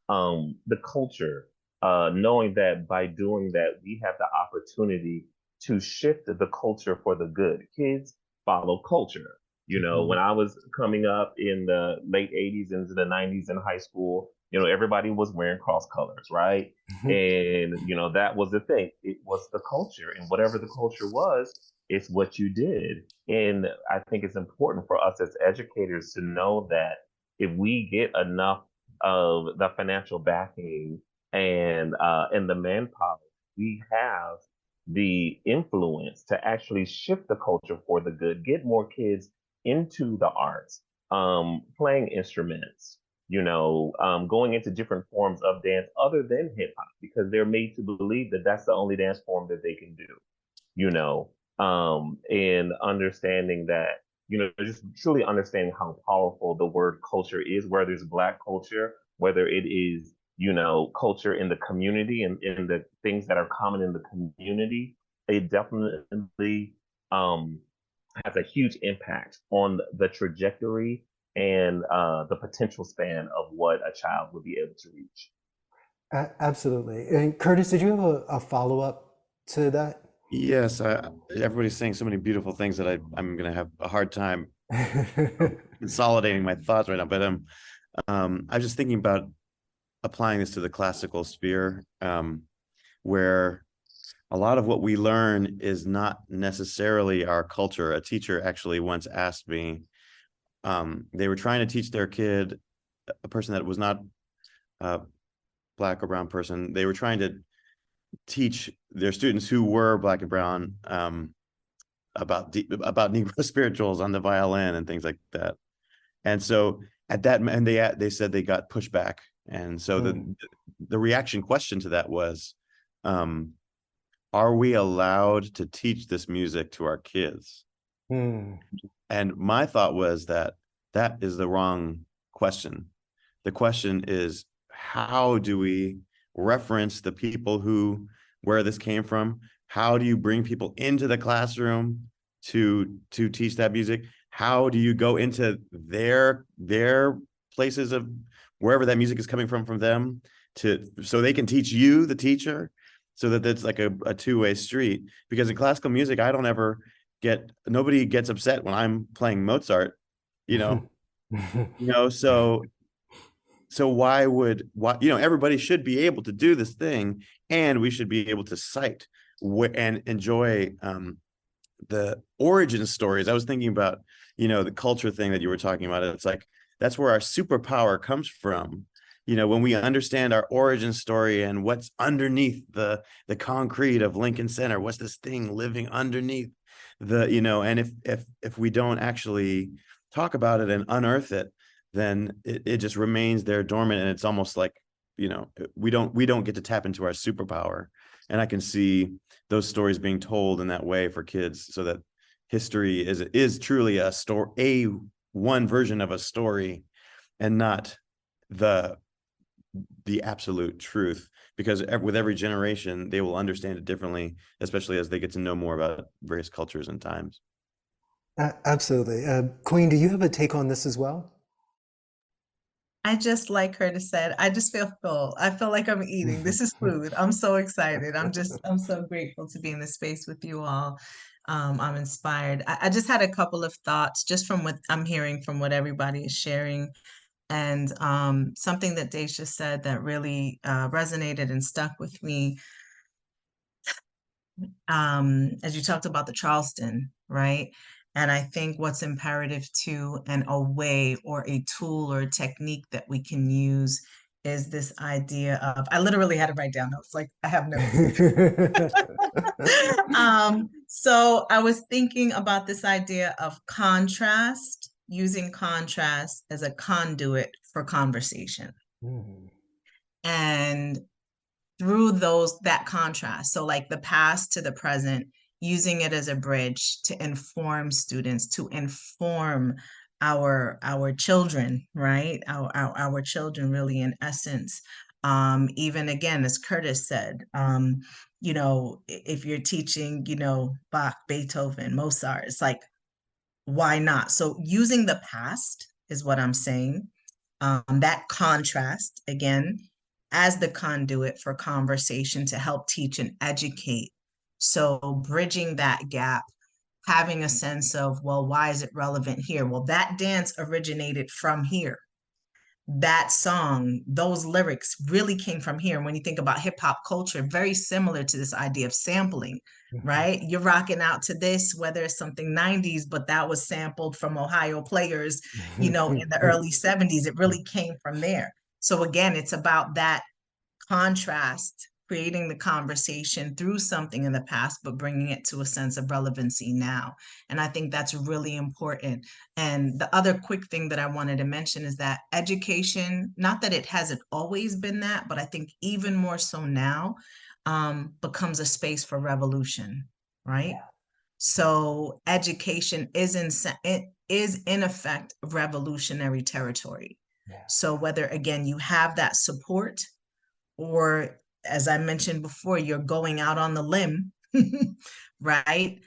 the culture, knowing that by doing that, we have the opportunity to shift the culture for the good. Kids follow culture. You know, when I was coming up in the late 80s into the 90s in high school, you know, everybody was wearing cross colors, right? And, you know, that was the thing. It was the culture. And whatever the culture was, it's what you did. And I think it's important for us as educators to know that if we get enough of the financial backing and the manpower, we have the influence to actually shift the culture for the good, get more kids into the arts, playing instruments, you know, going into different forms of dance other than hip hop, because they're made to believe that that's the only dance form that they can do, you know, and understanding that, you know, just truly understanding how powerful the word culture is, whether it's Black culture, whether it is, you know, culture in the community and in the things that are common in the community. It definitely has a huge impact on the trajectory and the potential span of what a child would be able to reach. Absolutely. And Curtis, did you have a follow-up to that? Yes, everybody's saying so many beautiful things that I'm going to have a hard time consolidating my thoughts right now, but I was just thinking about applying this to the classical sphere, where a lot of what we learn is not necessarily our culture. A teacher actually once asked me, they were trying to teach their kid, a person that was not a Black or brown person, they were trying to teach their students who were Black and brown about Negro spirituals on the violin and things like that. And so at that, and they said they got pushback. And so the reaction question to that was, are we allowed to teach this music to our kids? And my thought was that is the wrong question. The question is, how do we reference the people where this came from? How do you bring people into the classroom to teach that music? How do you go into their places of wherever that music is coming from them, so they can teach you, the teacher, so that it's like a two-way street? Because in classical music, nobody gets upset when I'm playing Mozart, so why everybody should be able to do this thing, and we should be able to cite and enjoy the origin stories. I was thinking about, the culture thing that you were talking about. It's like, that's where our superpower comes from. When we understand our origin story and what's underneath the concrete of Lincoln Center, what's this thing living underneath and if we don't actually talk about it and unearth it, then it just remains there dormant. And it's almost like, we don't get to tap into our superpower. And I can see those stories being told in that way for kids, so that history is truly one version of a story, and not the absolute truth. Because with every generation, they will understand it differently, especially as they get to know more about various cultures and times. Absolutely. Queen, do you have a take on this as well? I just, like Curtis said, I just feel full. I feel like I'm eating. This is food. I'm so excited. I'm so grateful to be in this space with you all. I'm inspired. I just had a couple of thoughts just from what I'm hearing from what everybody is sharing. And something that Dacia said that really resonated and stuck with me, as you talked about the Charleston, right? And I think what's imperative too, and a way or a tool or a technique that we can use, is this idea of, I literally had to write down notes, like I have notes. So I was thinking about this idea of contrast, using contrast as a conduit for conversation. And through that contrast, so like the past to the present, using it as a bridge to inform students, to inform our children, right? Our children, really, in essence. Even again, as Curtis said, if you're teaching, Bach, Beethoven, Mozart, it's like, why not? So using the past is what I'm saying. That contrast, again, as the conduit for conversation to help teach and educate. So bridging that gap, having a sense of, well, why is it relevant here? Well, that dance originated from here. That song, those lyrics really came from here. And when you think about hip hop culture, very similar to this idea of sampling, right? You're rocking out to this, whether it's something 90s, but that was sampled from Ohio Players, in the early 70s. It really came from there. So again, it's about that contrast, creating the conversation through something in the past, but bringing it to a sense of relevancy now. And I think that's really important. And the other quick thing that I wanted to mention is that education, not that it hasn't always been that, but I think even more so now, becomes a space for revolution, right? Yeah. So education is in effect revolutionary territory. Yeah. So whether, again, you have that support, or, as I mentioned before, you're going out on the limb, right?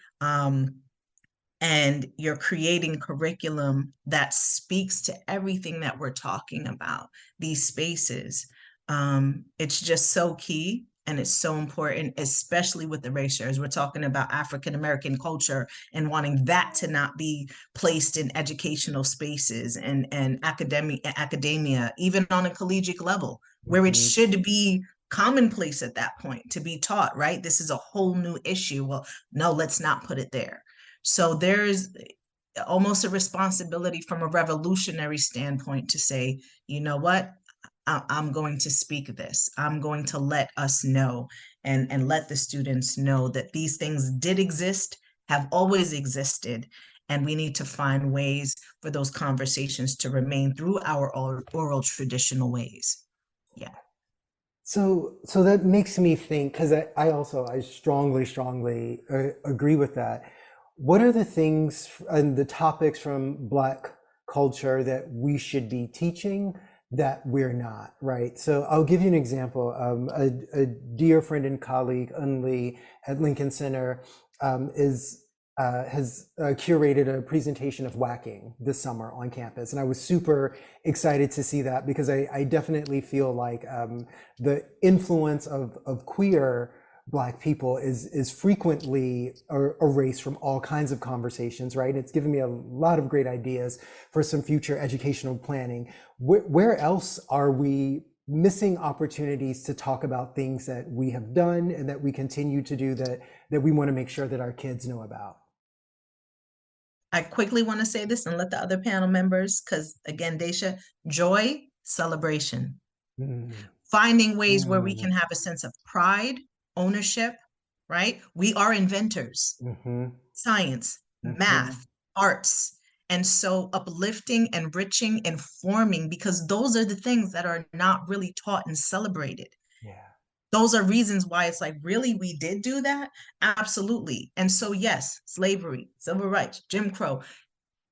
And you're creating curriculum that speaks to everything that we're talking about, these spaces. It's just so key. And it's so important, especially with erasures. We're talking about African-American culture and wanting that to not be placed in educational spaces and academia, even on a collegiate level, where it should be commonplace at that point to be taught, right? This is a whole new issue. Well, no, let's not put it there. So there's almost a responsibility from a revolutionary standpoint to say, you know what? I'm going to speak this. I'm going to let us know and let the students know that these things did exist, have always existed, and we need to find ways for those conversations to remain through our oral traditional ways. Yeah. So that makes me think, because I strongly agree with that. What are the things and the topics from Black culture that we should be teaching that we're not, right? So I'll give you an example. A dear friend and colleague, Unli at Lincoln Center, has curated a presentation of whacking this summer on campus. And I was super excited to see that, because I definitely feel like the influence of queer Black people is frequently erased from all kinds of conversations, right? It's given me a lot of great ideas for some future educational planning. Where else are we missing opportunities to talk about things that we have done and that we continue to do that we want to make sure that our kids know about? I quickly want to say this and let the other panel members, because again, Dacia, joy, celebration. Finding ways where we can have a sense of pride, ownership, right? We are inventors, science, math, arts. And so uplifting, enriching, informing, because those are the things that are not really taught and celebrated. Yeah. Those are reasons why it's like, really, we did do that? Absolutely. And so, yes, slavery, civil rights, Jim Crow,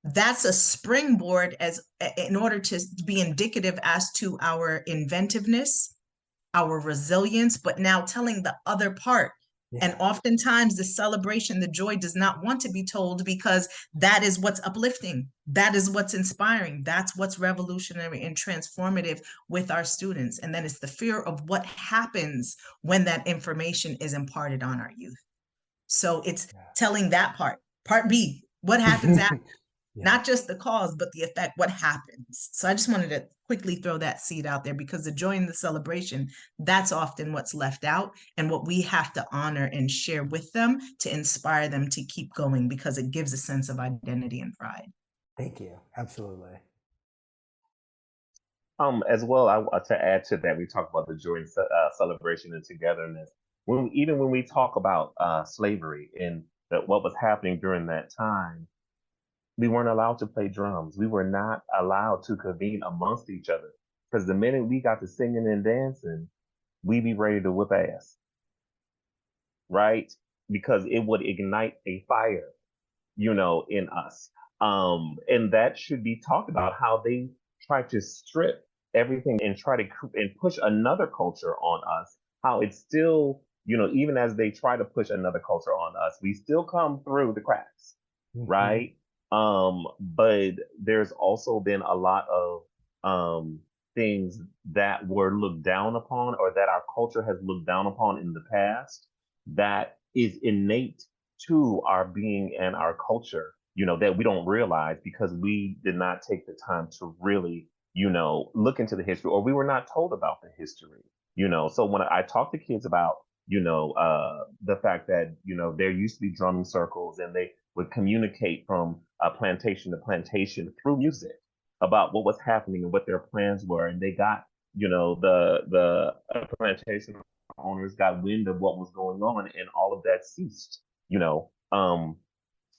that's a springboard in order to be indicative as to our inventiveness, our resilience, but now telling the other part. Yeah. And oftentimes the celebration, the joy does not want to be told, because that is what's uplifting. That is what's inspiring. That's what's revolutionary and transformative with our students. And then it's the fear of what happens when that information is imparted on our youth. So it's telling that part. Part B, what happens after? Not just the cause, but the effect, what happens. So I just wanted to quickly throw that seed out there, because the joy in the celebration, that's often what's left out and what we have to honor and share with them to inspire them to keep going, because it gives a sense of identity and pride. Thank you. Absolutely. As well, to add to that, we talk about the joy and celebration and togetherness. Even when we talk about slavery and what was happening during that time, we weren't allowed to play drums. We were not allowed to convene amongst each other, because the minute we got to singing and dancing, we'd be ready to whip ass, right? Because it would ignite a fire, in us. And that should be talked about, how they try to strip everything and try to push another culture on us, how it's still, even as they try to push another culture on us, we still come through the cracks, right? But there's also been a lot of things that were looked down upon, or that our culture has looked down upon in the past, that is innate to our being and our culture, that we don't realize, because we did not take the time to really, look into the history, or we were not told about the history, So when I talk to kids about, the fact that, there used to be drumming circles, and they would communicate from plantation to plantation through music about what was happening and what their plans were. And they got, the plantation owners got wind of what was going on, and all of that ceased,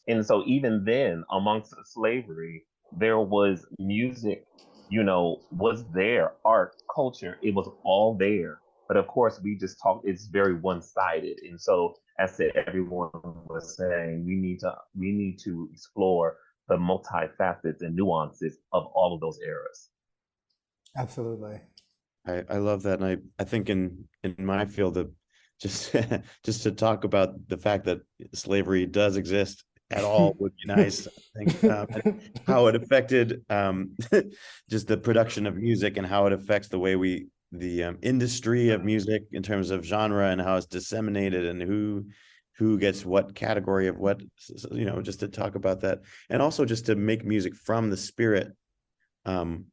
and so even then, amongst slavery, there was music, was there, art, culture, it was all there. But of course, we just talk, it's very one-sided. And so, as everyone was saying, we need to explore the multifacets and nuances of all of those eras. Absolutely. I love that. And I think in my field, of just to talk about the fact that slavery does exist at all would be nice. I think how it affected just the production of music, and how it affects the way we industry of music in terms of genre and how it's disseminated and who gets what category of what, just to talk about that, and also just to make music from the spirit of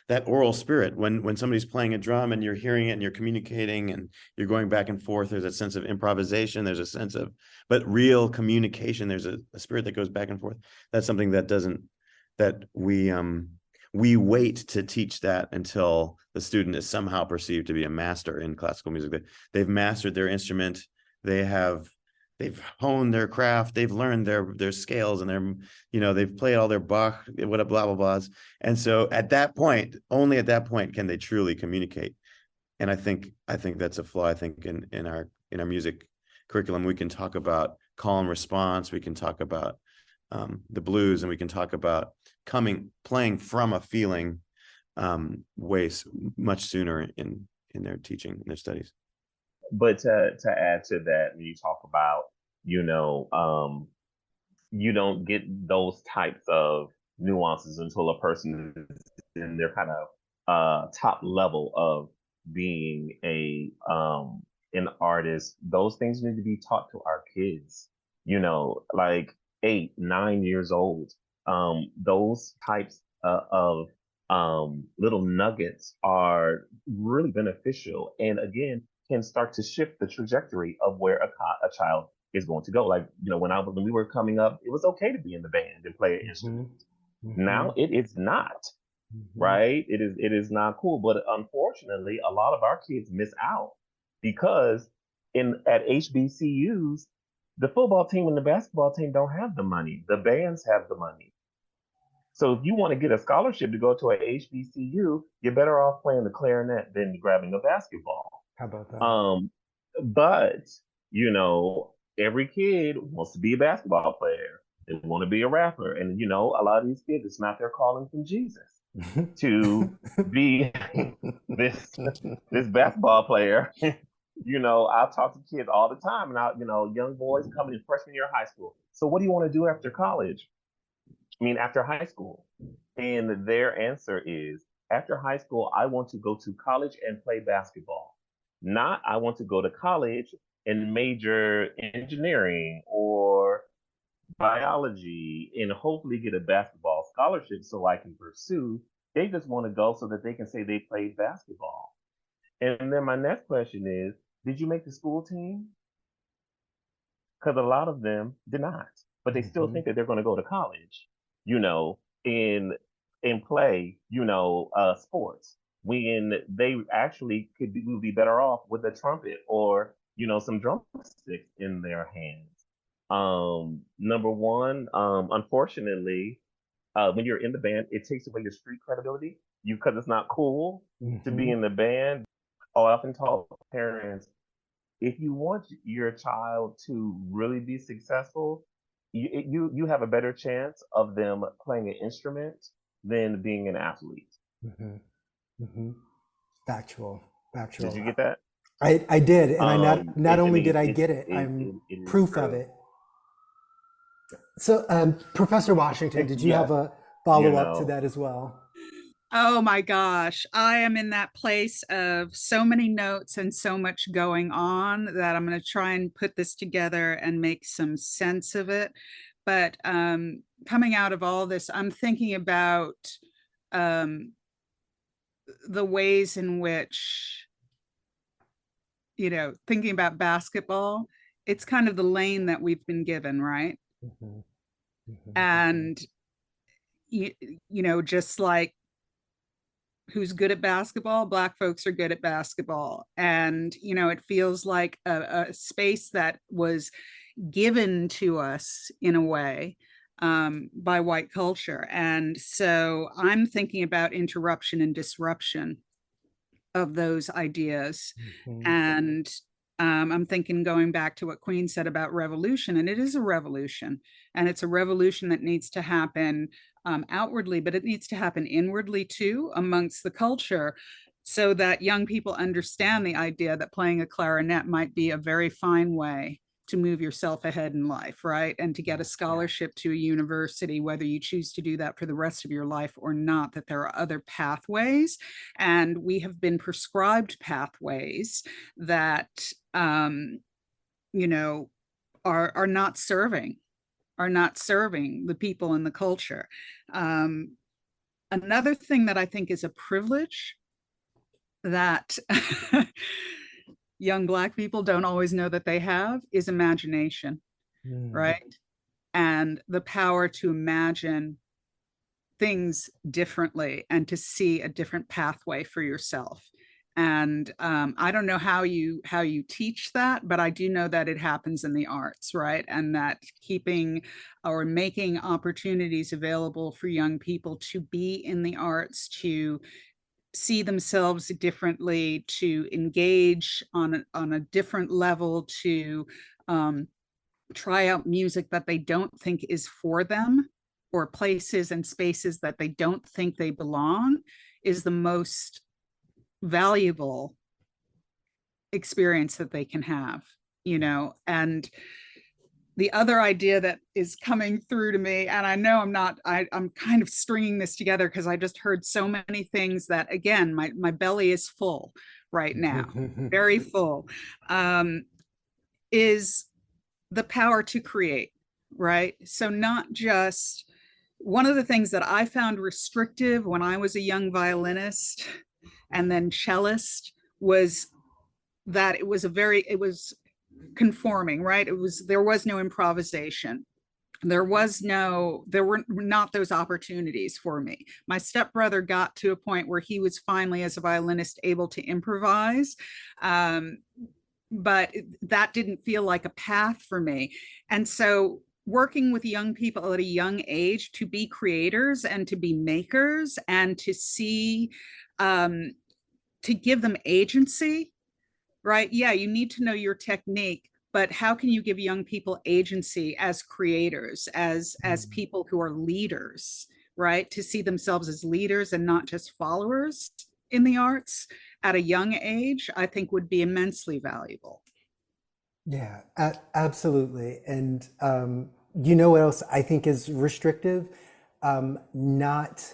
that oral spirit. When somebody's playing a drum and you're hearing it and you're communicating and you're going back and forth, there's a sense of improvisation, there's a sense of, but real communication, there's a spirit that goes back and forth. That's something that we wait to teach that until the student is somehow perceived to be a master in classical music. They've mastered their instrument, they've honed their craft, they've learned their scales, and they've played all their Bach, what blah blah blahs. And so at that point, only at that point can they truly communicate. And I think that's a flaw. I think in our music curriculum, we can talk about call and response, we can talk about the blues, and we can talk about playing from a feeling ways much sooner in their teaching, in their studies. But to add to that, when you talk about, you don't get those types of nuances until a person is in their kind of top level of being an artist. Those things need to be taught to our kids, like 8, 9 years old. Those types of little nuggets are really beneficial, and again, can start to shift the trajectory of where a child is going to go. Like, when we were coming up, it was okay to be in the band and play an instrument. Mm-hmm. Now it is not, right? It is not cool. But unfortunately, a lot of our kids miss out because at HBCUs, the football team and the basketball team don't have the money. The bands have the money. So if you want to get a scholarship to go to a HBCU, you're better off playing the clarinet than grabbing a basketball. How about that? But every kid wants to be a basketball player. They want to be a rapper, and a lot of these kids, it's not their calling from Jesus to be this basketball player. I talk to kids all the time, and young boys coming in freshman year of high school. So what do you want to do after college? After high school. And their answer is, after high school, I want to go to college and play basketball. Not, I want to go to college and major engineering or biology and hopefully get a basketball scholarship so I can pursue. They just want to go so that they can say they played basketball. And then my next question is, did you make the school team? Because a lot of them did not, but they still think that they're going to go to college, and play, sports, when they actually would be better off with a trumpet or, some drumsticks in their hands. Number one, unfortunately, when you're in the band, it takes away your street credibility, because it's not cool to be in the band. I often tell parents, if you want your child to really be successful, you have a better chance of them playing an instrument than being an athlete. Factual. Did you get that? I did, and I not only did I get it, I'm proof of it. So, Professor Washington, did you have a follow-up to that as well? Oh my gosh, I am in that place of so many notes and so much going on that I'm going to try and put this together and make some sense of it. But coming out of all this, I'm thinking about the ways in which, thinking about basketball, it's kind of the lane that we've been given, right? And, just like, who's good at basketball? Black folks are good at basketball. And, it feels like a space that was given to us in a way by white culture. And so I'm thinking about interruption and disruption of those ideas. And I'm thinking, going back to what Queen said about revolution, and it is a revolution, and it's a revolution that needs to happen outwardly, but it needs to happen inwardly too, amongst the culture, so that young people understand the idea that playing a clarinet might be a very fine way to move yourself ahead in life, right? And to get a scholarship to a university, whether you choose to do that for the rest of your life or not, that there are other pathways. And we have been prescribed pathways that, you know, are not serving the people in the culture. Another thing that I think is a privilege that young Black people don't always know that they have is imagination, right? And the power to imagine things differently and to see a different pathway for yourself. And I don't know how you teach that, but I do know that it happens in the arts, right? And that keeping or making opportunities available for young people to be in the arts, to see themselves differently, to engage on a different level, to try out music that they don't think is for them, or places and spaces that they don't think they belong, is the most valuable experience that they can have, you know. And the other idea that is coming through to me, and I know I'm kind of stringing this together because I just heard so many things that, again, my belly is full right now, very full, is the power to create, right? So not just, one of the things that I found restrictive when I was a young violinist and then cellist was that it was conforming, right? There was no improvisation. There were not those opportunities for me. My stepbrother got to a point where he was finally, as a violinist, able to improvise. But that didn't feel like a path for me. And so working with young people at a young age to be creators and to be makers and to see, to give them agency, right? Yeah, you need to know your technique, but how can you give young people agency as creators, as people who are leaders, right? To see themselves as leaders and not just followers in the arts at a young age, I think would be immensely valuable. Yeah, absolutely. And you know what else I think is restrictive? Not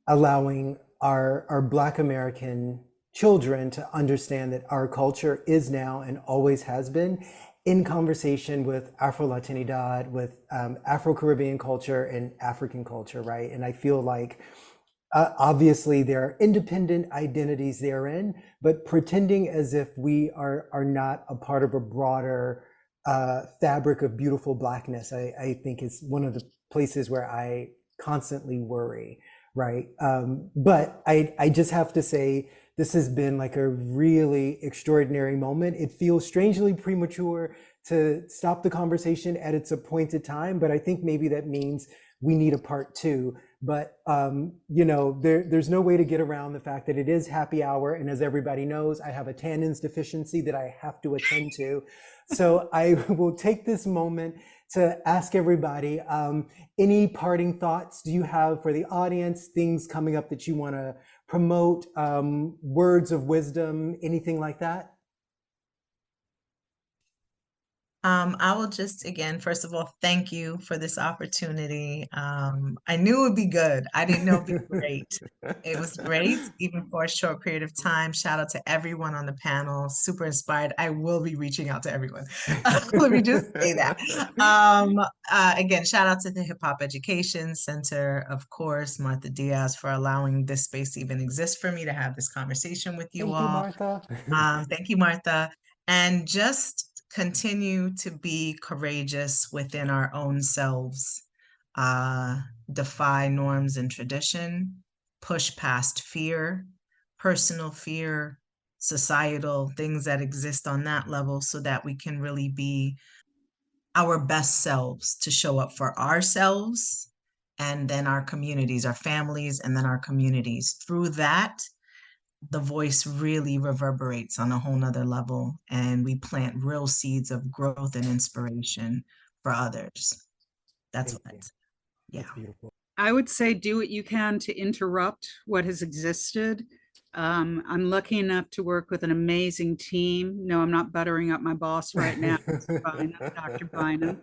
allowing our Black American children to understand that our culture is now and always has been in conversation with Afro-Latinidad, with Afro-Caribbean culture and African culture, right? And I feel like obviously there are independent identities therein, but pretending as if we are not a part of a broader fabric of beautiful Blackness, I think is one of the places where I constantly worry, right? But I just have to say, this has been like a really extraordinary moment. It feels strangely premature to stop the conversation at its appointed time, but I think maybe that means we need a part two. But you know, there's no way to get around the fact that it is happy hour, and as everybody knows, I have a tannins deficiency that I have to attend to. So I will take this moment to ask everybody, any parting thoughts do you have for the audience, things coming up that you want to promote, words of wisdom, anything like that? I will just, again, first of all, thank you for this opportunity. I knew it would be good. I didn't know it'd be great. It was great, even for a short period of time. Shout out to everyone on the panel. Super inspired. I will be reaching out to everyone. Let me just say that. Again, shout out to the Hip Hop Education Center, of course, Martha Diaz, for allowing this space to even exist for me to have this conversation with you all. Thank you, Martha. Thank you, Martha. And just continue to be courageous within our own selves, defy norms and tradition, push past fear, personal fear, societal things that exist on that level, so that we can really be our best selves, to show up for ourselves and then our communities, our families, and then our communities. Through that, the voice really reverberates on a whole nother level, and we plant real seeds of growth and inspiration for others. That's Thank what, you. yeah. That's beautiful. I would say do what you can to interrupt what has existed I'm lucky enough to work with an amazing team. No, I'm not buttering up my boss right now, Dr. Bynum.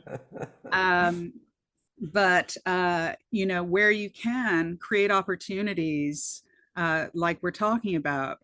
But you know, where you can create opportunities, like we're talking about,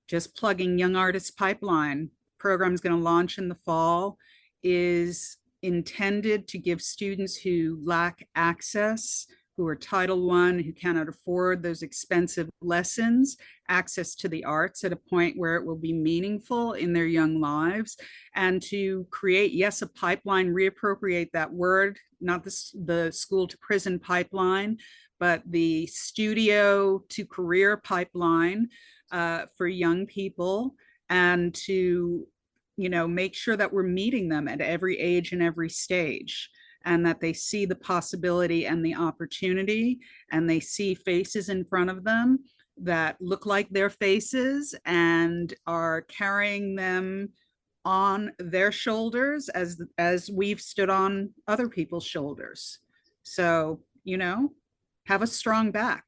just plugging Young Artists Pipeline program is going to launch in the fall, is intended to give students who lack access, who are Title I, who cannot afford those expensive lessons, access to the arts at a point where it will be meaningful in their young lives, and to create, yes, a pipeline, reappropriate that word, not the school to prison pipeline, but the studio to career pipeline for young people, and to, you know, make sure that we're meeting them at every age and every stage, and that they see the possibility and the opportunity, and they see faces in front of them that look like their faces and are carrying them on their shoulders as we've stood on other people's shoulders. So, you know, have a strong back,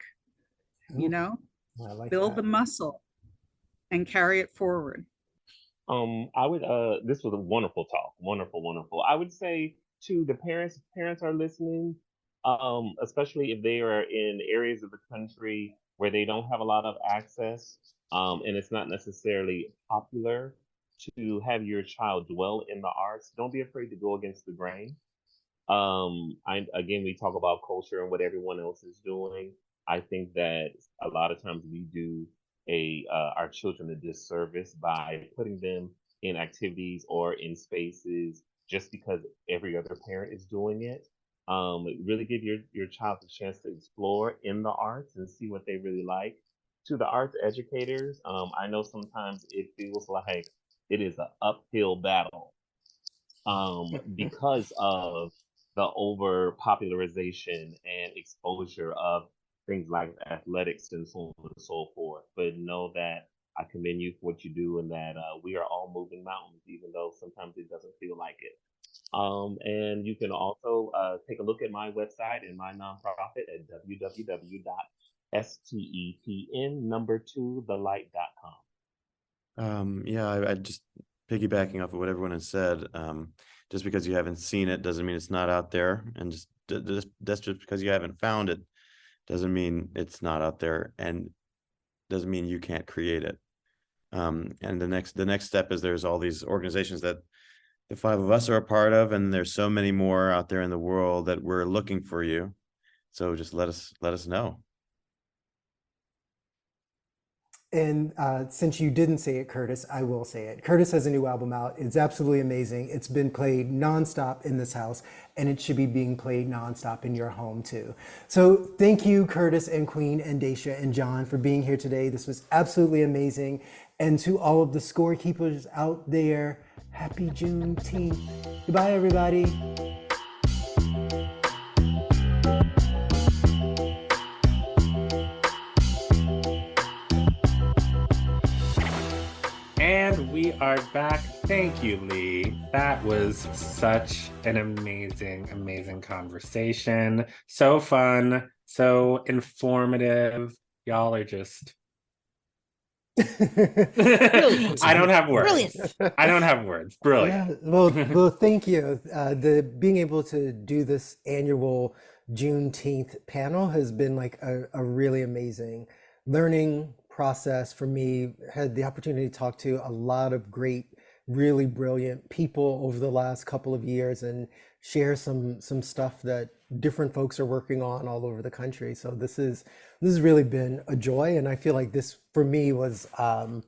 you know, build the muscle and carry it forward. I would this was a wonderful talk. Wonderful. I would say to the parents, if parents are listening, especially if they are in areas of the country where they don't have a lot of access, and it's not necessarily popular to have your child dwell in the arts, don't be afraid to go against the grain. Again, we talk about culture and what everyone else is doing. I think that a lot of times we do our children a disservice by putting them in activities or in spaces just because every other parent is doing it. Really give your child a chance to explore in the arts and see what they really like. To the arts educators, I know sometimes it feels like it is an uphill battle because of the over popularization and exposure of things like athletics and so on and so forth. But know that I commend you for what you do, and that we are all moving mountains, even though sometimes it doesn't feel like it. And you can also take a look at my website and my nonprofit at www.stepn2thelight.com. Yeah, I just piggybacking off of what everyone has said. Just because you haven't seen it doesn't mean it's not out there, and that's just because you haven't found it doesn't mean it's not out there, and doesn't mean you can't create it. And the next step is there's all these organizations that the five of us are a part of, and there's so many more out there in the world that we're looking for you. So just let us know. And since you didn't say it, Curtis, I will say it. Curtis has a new album out. It's absolutely amazing. It's been played nonstop in this house, and it should be being played nonstop in your home too. So thank you, Curtis and Queen and Dacia and John, for being here today. This was absolutely amazing. And to all of the scorekeepers out there, happy Juneteenth. Goodbye, everybody. And we are back. Thank you, Lee. That was such an amazing conversation. So fun, so informative. Y'all are just... I don't have words. Brilliant. I don't have words. Brilliant. Yeah, well, thank you. Being able to do this annual Juneteenth panel has been like a really amazing learning process for me. Had the opportunity to talk to a lot of great, really brilliant people over the last couple of years and share some stuff that different folks are working on all over the country. So this has really been a joy, and I feel like this for me was a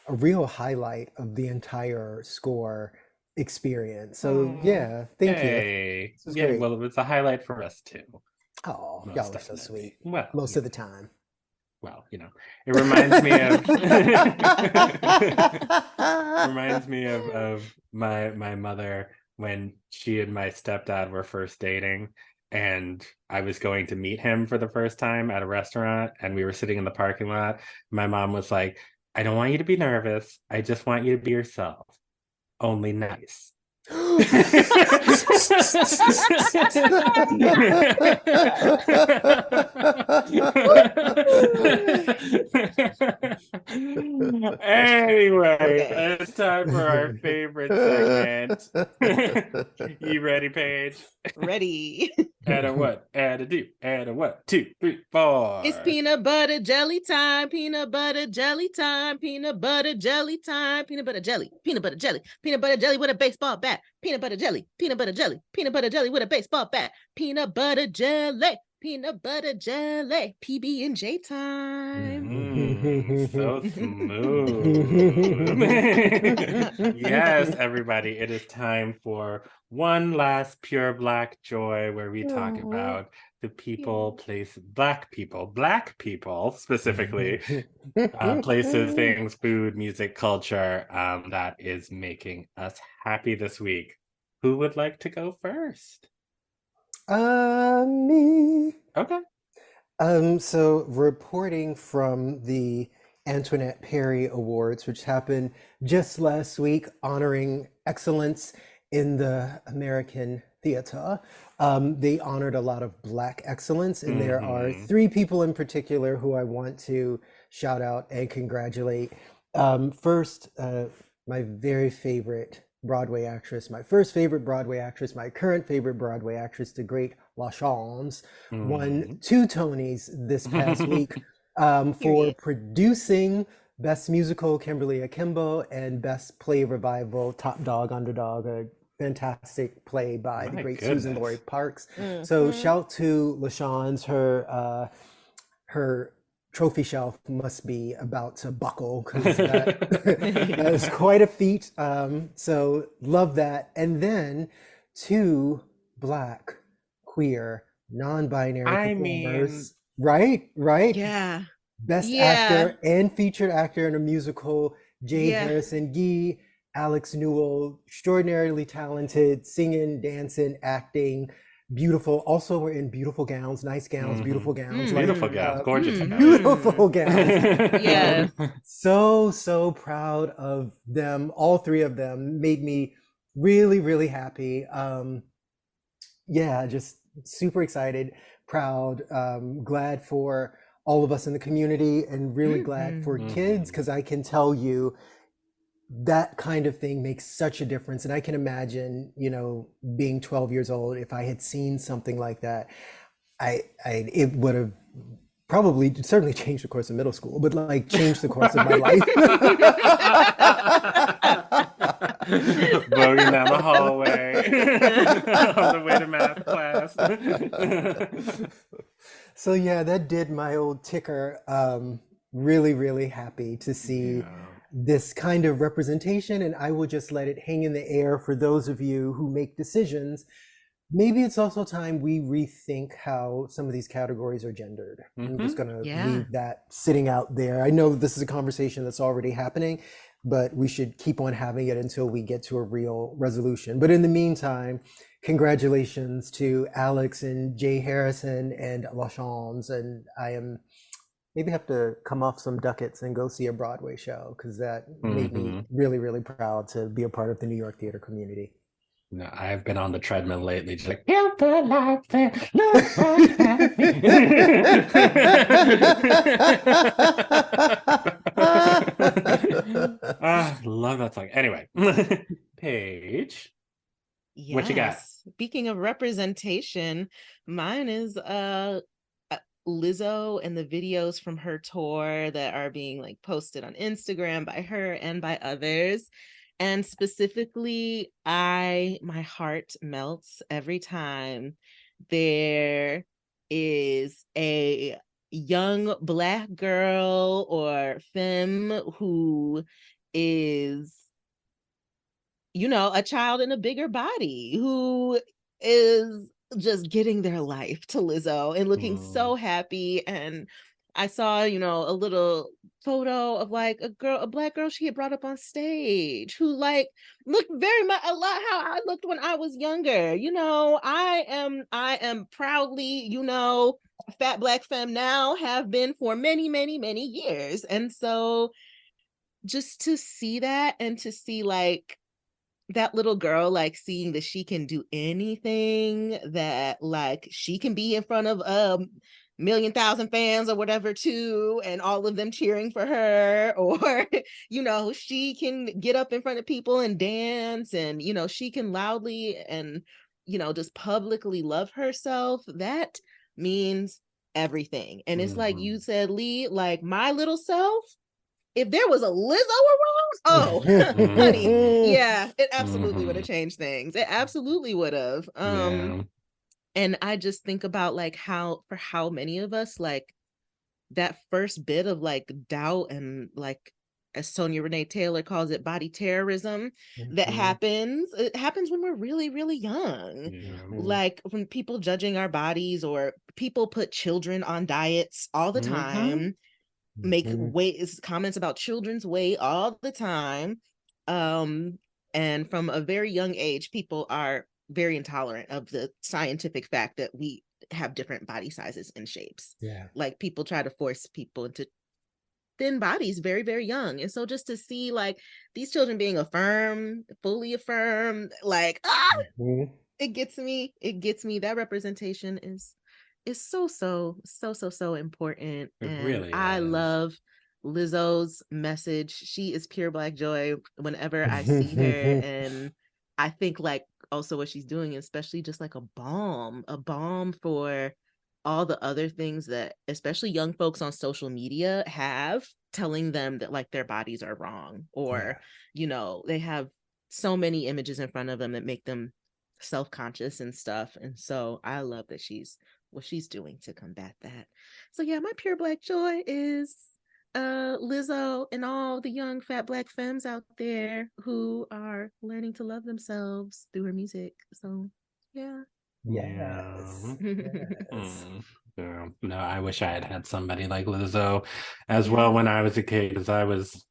real highlight of the entire score experience. So yeah, thank you. Yeah, great. Well, it was a highlight for us too. Oh, y'all are so sweet. Well, most of the time. Well, you know, it reminds me of my mother when she and my stepdad were first dating, and I was going to meet him for the first time at a restaurant, and we were sitting in the parking lot. My mom was like, I don't want you to be nervous. I just want you to be yourself. Only nice. Anyway, Okay. it's time for our favorite segment. You ready, Paige? Ready. And a what? And a do. And a what? 2, 3, 4. It's peanut butter jelly time. Peanut butter jelly time. Peanut butter jelly time. Peanut butter jelly. Peanut butter jelly. Peanut butter jelly with a baseball bat. Peanut butter jelly. Peanut butter jelly. Peanut butter jelly with a baseball bat. Peanut butter jelly. Peanut butter jelly. PB&J time. So smooth. Yes, everybody, it is time for one last pure Black joy where we talk about the people, Black people specifically, places, things, food, music, culture, that is making us happy this week. Who would like to go first? Me. Okay. So reporting from the Antoinette Perry Awards, which happened just last week, honoring excellence in the American theater. They honored a lot of Black excellence, and there are 3 people in particular who I want to shout out and congratulate. First, my very favorite Broadway actress, my first favorite Broadway actress, my current favorite Broadway actress, the great LaChanze, won 2 Tonys this past week for producing Best Musical, Kimberly Akimbo, and Best Play Revival, Top Dog, Underdog, a fantastic play by the great Susan Laurie Parks. So shout to LaChanze, her trophy shelf must be about to buckle because that is quite a feat. So love that. And then 2 Black, queer, non-binary performers. Right? Yeah. Best actor and featured actor in a musical, Jay Harrison Gee, Alex Newell, extraordinarily talented, singing, dancing, acting, beautiful. Also, we're in beautiful gowns, nice gowns, beautiful gowns. Beautiful gowns, gorgeous gowns. Beautiful gowns. Yes. So proud of them. All 3 of them made me really, really happy. Just super excited, proud, glad for all of us in the community, and really glad for kids, because I can tell you that kind of thing makes such a difference. And I can imagine, being 12 years old, if I had seen something like that, it would have probably certainly changed the course of middle school, but like changed the course of my life. Voguing down the hallway on the way to math class. So yeah, that did my old ticker really, really happy to see this kind of representation, and I will just let it hang in the air for those of you who make decisions. Maybe it's also time we rethink how some of these categories are gendered. I'm just going to leave that sitting out there. I know this is a conversation that's already happening, but we should keep on having it until we get to a real resolution. But in the meantime, congratulations to Alex and Jay Harrison and LaChanze. And I am maybe have to come off some ducats and go see a Broadway show, because that made me really, really proud to be a part of the New York theater community. No, I've been on the treadmill lately, just like, help the life and look happy. Love that song. Anyway, Paige, what you got? Speaking of representation, mine is Lizzo and the videos from her tour that are being like posted on Instagram by her and by others. And specifically, my heart melts every time there is a young Black girl or femme who is, a child in a bigger body, who is just getting their life to Lizzo and looking so happy. And I saw, a little photo of like a Black girl she had brought up on stage who like looked very much a lot how I looked when I was younger. I am proudly, a fat Black femme now, have been for many, many, many years. And so just to see that, and to see like that little girl, like seeing that she can do anything, that like she can be in front of 1,000,000 fans or whatever too, and all of them cheering for her, or you know, she can get up in front of people and dance, and you know, she can loudly and you know, just publicly love herself. That means everything. And it's like you said, Lee, like my little self, if there was a Lizzo around, oh honey, yeah, it absolutely would have changed things. It absolutely would have. And I just think about like how, for how many of us, like that first bit of like doubt and like, as Sonia Renee Taylor calls it, body terrorism, that happens. It happens when we're really, really young. Like when people judging our bodies, or people put children on diets all the time, make comments about children's weight all the time. And from a very young age, people are very intolerant of the scientific fact that we have different body sizes and shapes. Like people try to force people into thin bodies very, very young. And so just to see like these children being affirmed, fully affirmed, like it gets me. That representation is so important. It And really I is. love Lizzo's message. She is pure Black joy whenever I see her. And I think like also what she's doing, especially just like a balm for all the other things that especially young folks on social media have, telling them that like their bodies are wrong, or you know, they have so many images in front of them that make them self-conscious and stuff. And so I love that what she's doing to combat that. So yeah, my pure Black joy is Lizzo and all the young fat Black femmes out there who are learning to love themselves through her music. So yeah. No, I wish I had had somebody like Lizzo as well when I was a kid, because I was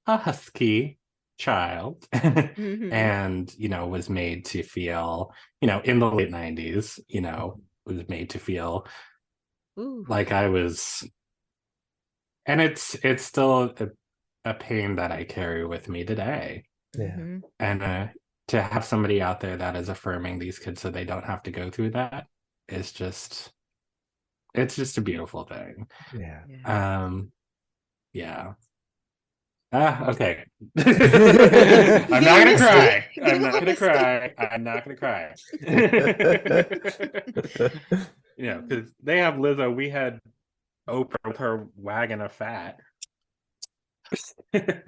a husky child and you know, was made to feel, you know, in the late 90s, you know, was made to feel like I was, and it's still a pain that I carry with me today. And to have somebody out there that is affirming these kids so they don't have to go through that is just, it's just a beautiful thing. Okay. I'm not gonna cry. You know, because they have Lizzo, we had Oprah with her wagon of fat. And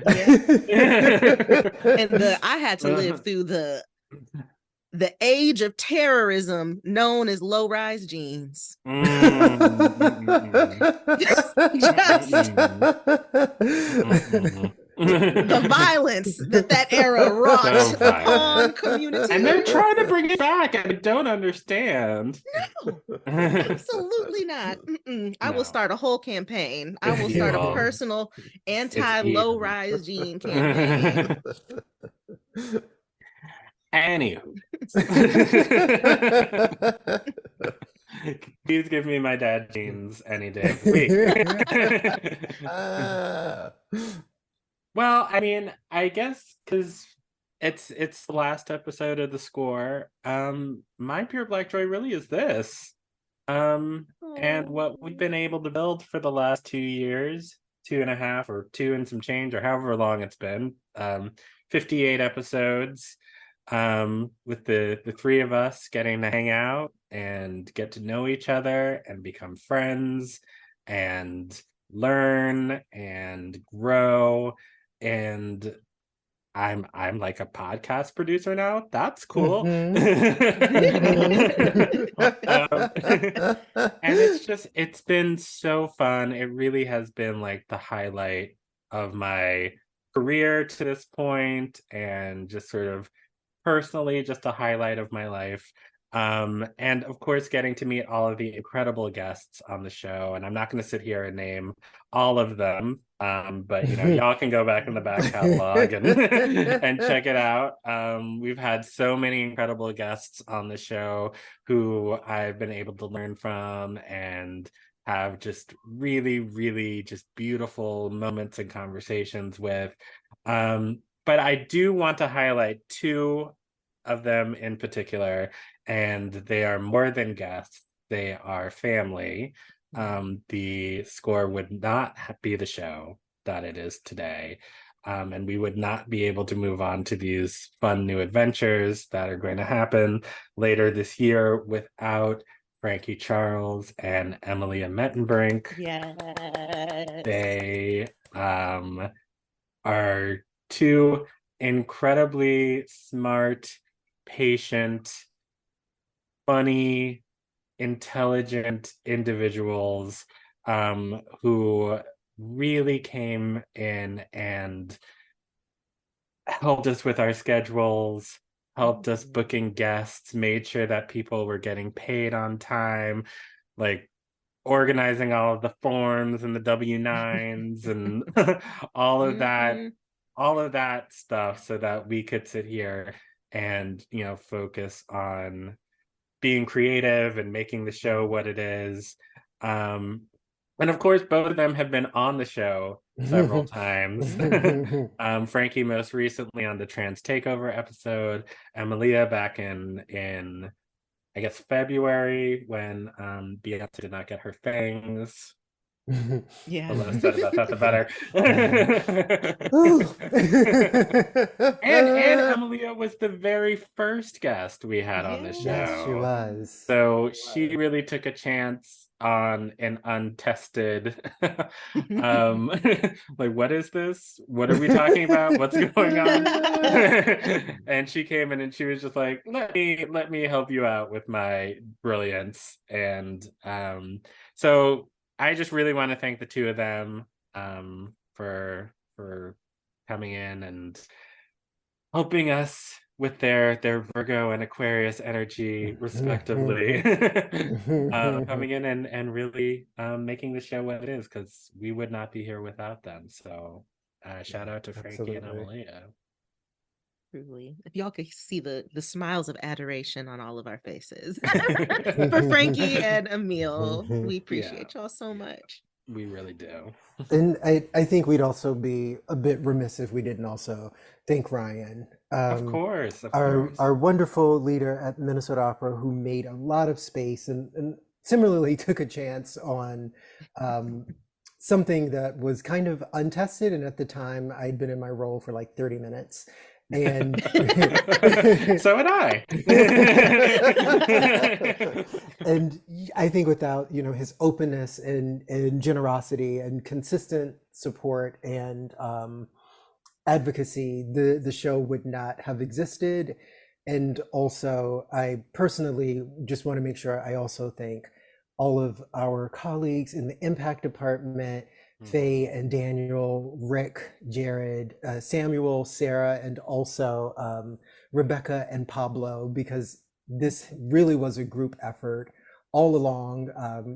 I had to live through the age of terrorism known as low-rise jeans. The violence that era wrought upon community. And they're trying to bring it back. I don't understand. No, absolutely not. I will start a whole campaign. I will start a personal anti-low-rise jean campaign. Anywho. Please give me my dad jeans any day of the week. Well, I mean, I guess because it's the last episode of the score. My pure Black joy really is this. And what we've been able to build for the last 2 years, 2.5 or 2 and some change, or however long it's been. 58 episodes. With the three of us getting to hang out and get to know each other and become friends and learn and grow. And I'm like a podcast producer now. That's cool. And it's been so fun. It really has been like the highlight of my career to this point, and just sort of personally just a highlight of my life. And of course, getting to meet all of the incredible guests on the show. And I'm not going to sit here and name all of them, but you know, y'all can go back in the back catalog and and check it out. We've had so many incredible guests on the show who I've been able to learn from and have just really, really just beautiful moments and conversations with. but I do want to highlight two of them in particular, and they are more than guests. They are family. The score would not be the show that it is today. And we would not be able to move on to these fun new adventures that are going to happen later this year without Frankie Charles and Emilia Mettenbrink. Yes. They are two incredibly smart, patient, funny, intelligent individuals who really came in and helped us with our schedules, helped us booking guests, made sure that people were getting paid on time, like organizing all of the forms and the W-9s and all of that stuff so that we could sit here and, focus on being creative and making the show what it is. And of course, both of them have been on the show several times. Frankie most recently on the Trans Takeover episode, Emilia back in I guess February when Beyonce did not get her fangs. Yeah. The less said about that, the better. and Emilia was the very first guest we had on the show. Yes, she was. So she really took a chance on an untested like, what is this? What are we talking about? What's going on? And she came in and she was just like, let me help you out with my brilliance. And so I just really want to thank the two of them for coming in and helping us with their Virgo and Aquarius energy, respectively, coming in and really making the show what it is, because we would not be here without them. So shout out to Frankie and Emilia. Truly, if y'all could see the smiles of adoration on all of our faces for Frankie and Emil, we appreciate y'all so much. We really do. And I think we'd also be a bit remiss if we didn't also thank Ryan. Of course. Our wonderful leader at Minnesota Opera, who made a lot of space and similarly took a chance on something that was kind of untested. And at the time, I'd been in my role for like 30 minutes. And so had I. And I think without his openness and generosity and consistent support and advocacy, the show would not have existed. And also, I personally just want to make sure I also thank all of our colleagues in the impact department, Faye and Daniel, Rick, Jared, Samuel, Sarah, and also Rebecca and Pablo, because this really was a group effort all along.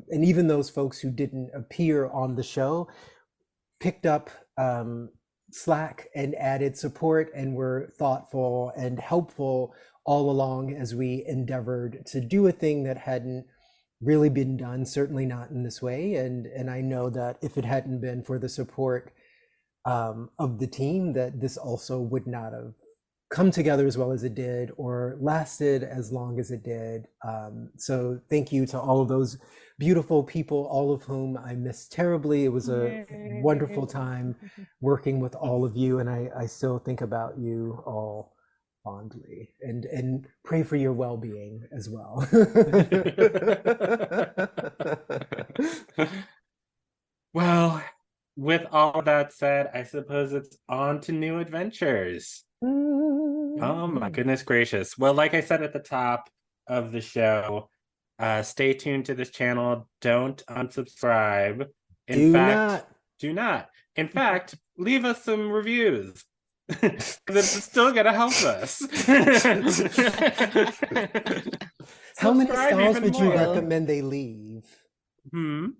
And even those folks who didn't appear on the show picked up slack and added support and were thoughtful and helpful all along as we endeavored to do a thing that hadn't really been done, certainly not in this way. And I know that if it hadn't been for the support of the team, that this also would not have come together as well as it did or lasted as long as it did. So thank you to all of those beautiful people, all of whom I miss terribly. It was a wonderful time working with all of you, and I still think about you all fondly and pray for your well-being as well. Well, with all that said, I suppose it's on to new adventures. Oh my goodness gracious. Well, like I said at the top of the show, stay tuned to this channel. Don't unsubscribe. Do not. In fact, leave us some reviews. This is still gonna help us. How many stars would you recommend they leave?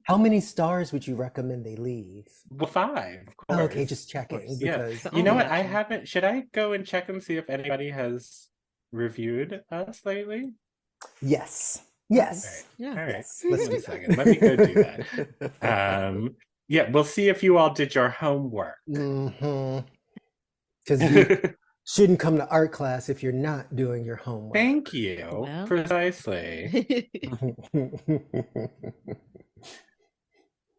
How many stars would you recommend they leave? Well, 5, of course. Oh, okay, just checking. Because you know what? I haven't. Should I go and check and see if anybody has reviewed us lately? Yes. All right. Yes. Let's do a second. Let me go do that. Yeah, we'll see if you all did your homework. because you shouldn't come to art class if you're not doing your homework. Thank you. Well. Precisely.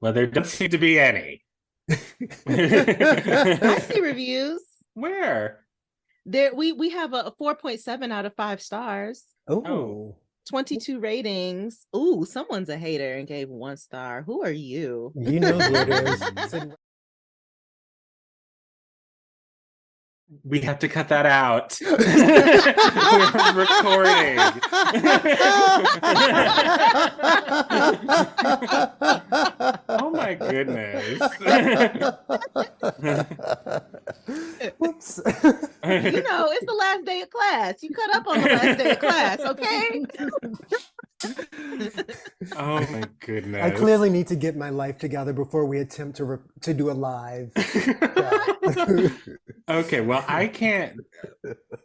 Well, there doesn't seem to be any. I see reviews. Where? There we have a 4.7 out of 5 stars. Oh. 22 ratings. Ooh, someone's a hater and gave 1 star. Who are you? You know who it is. We have to cut that out. We're recording. Oh my goodness. Whoops. You know, it's the last day of class. You cut up on the last day of class, okay? Oh my goodness. I clearly need to get my life together before we attempt to do a live. Okay, well, I can't.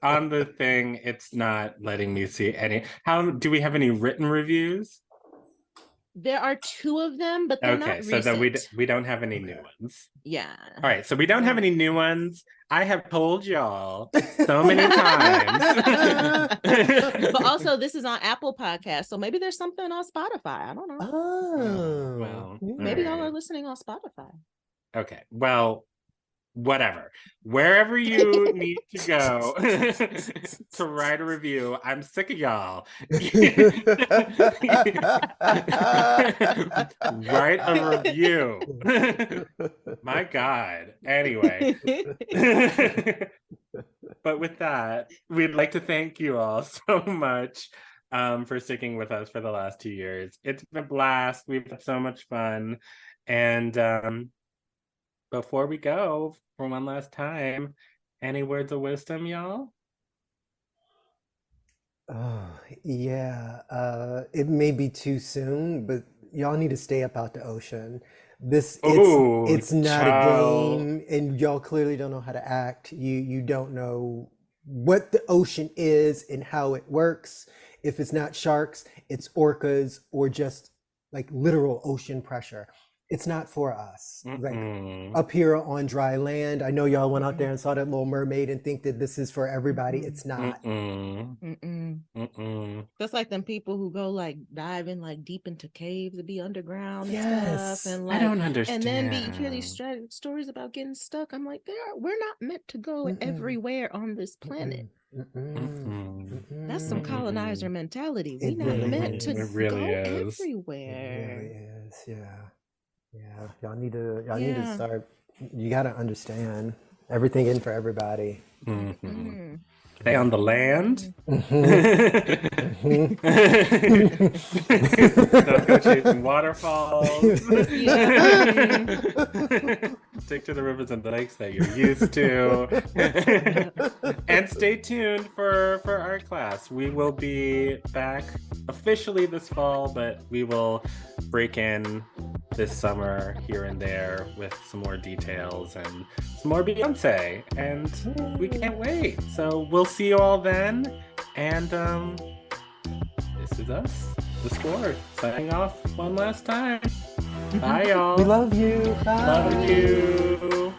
On the thing, it's not letting me see any. How do we have any written reviews? There are 2 of them, but they're not Okay, so recent. then we don't have any new ones. Yeah. All right, so we don't have any new ones. I have told y'all so many times. But also, this is on Apple Podcasts, so maybe there's something on Spotify. I don't know. Oh, well, Maybe y'all right. are listening on Spotify. Okay, well, whatever. Wherever you need to go to write a review, I'm sick of y'all. Write a review. My God. Anyway. But with that, we'd like to thank you all so much for sticking with us for the last 2 years. It's been a blast. We've had so much fun. And before we go, for one last time, any words of wisdom, y'all? Oh, yeah. It may be too soon, but y'all need to stay up out the ocean. It's not a game, and y'all clearly don't know how to act. You don't know what the ocean is and how it works. If it's not sharks, it's orcas or just like literal ocean pressure. It's not for us. Like up here on dry land, I know y'all went out there and saw that Little Mermaid and think that this is for everybody. It's not. That's like them people who go like diving like deep into caves to be underground and Yes. stuff. And I like, don't understand. and then you hear these stories about getting stuck. I'm like, we're not meant to go everywhere on this planet. That's some colonizer mentality. We're not meant to go everywhere. It really is, yeah. Yeah, y'all need to start. You got to understand everything in for everybody. Stay on the land. Don't go chasing waterfalls. Stick to the rivers and the lakes that you're used to. And stay tuned for art class. We will be back officially this fall, but we will break in this summer here and there with some more details and some more Beyonce, and we can't wait. So we'll see you all then, and this is us, the Score, signing off one last time. Bye, y'all. We love you. Bye. Love you.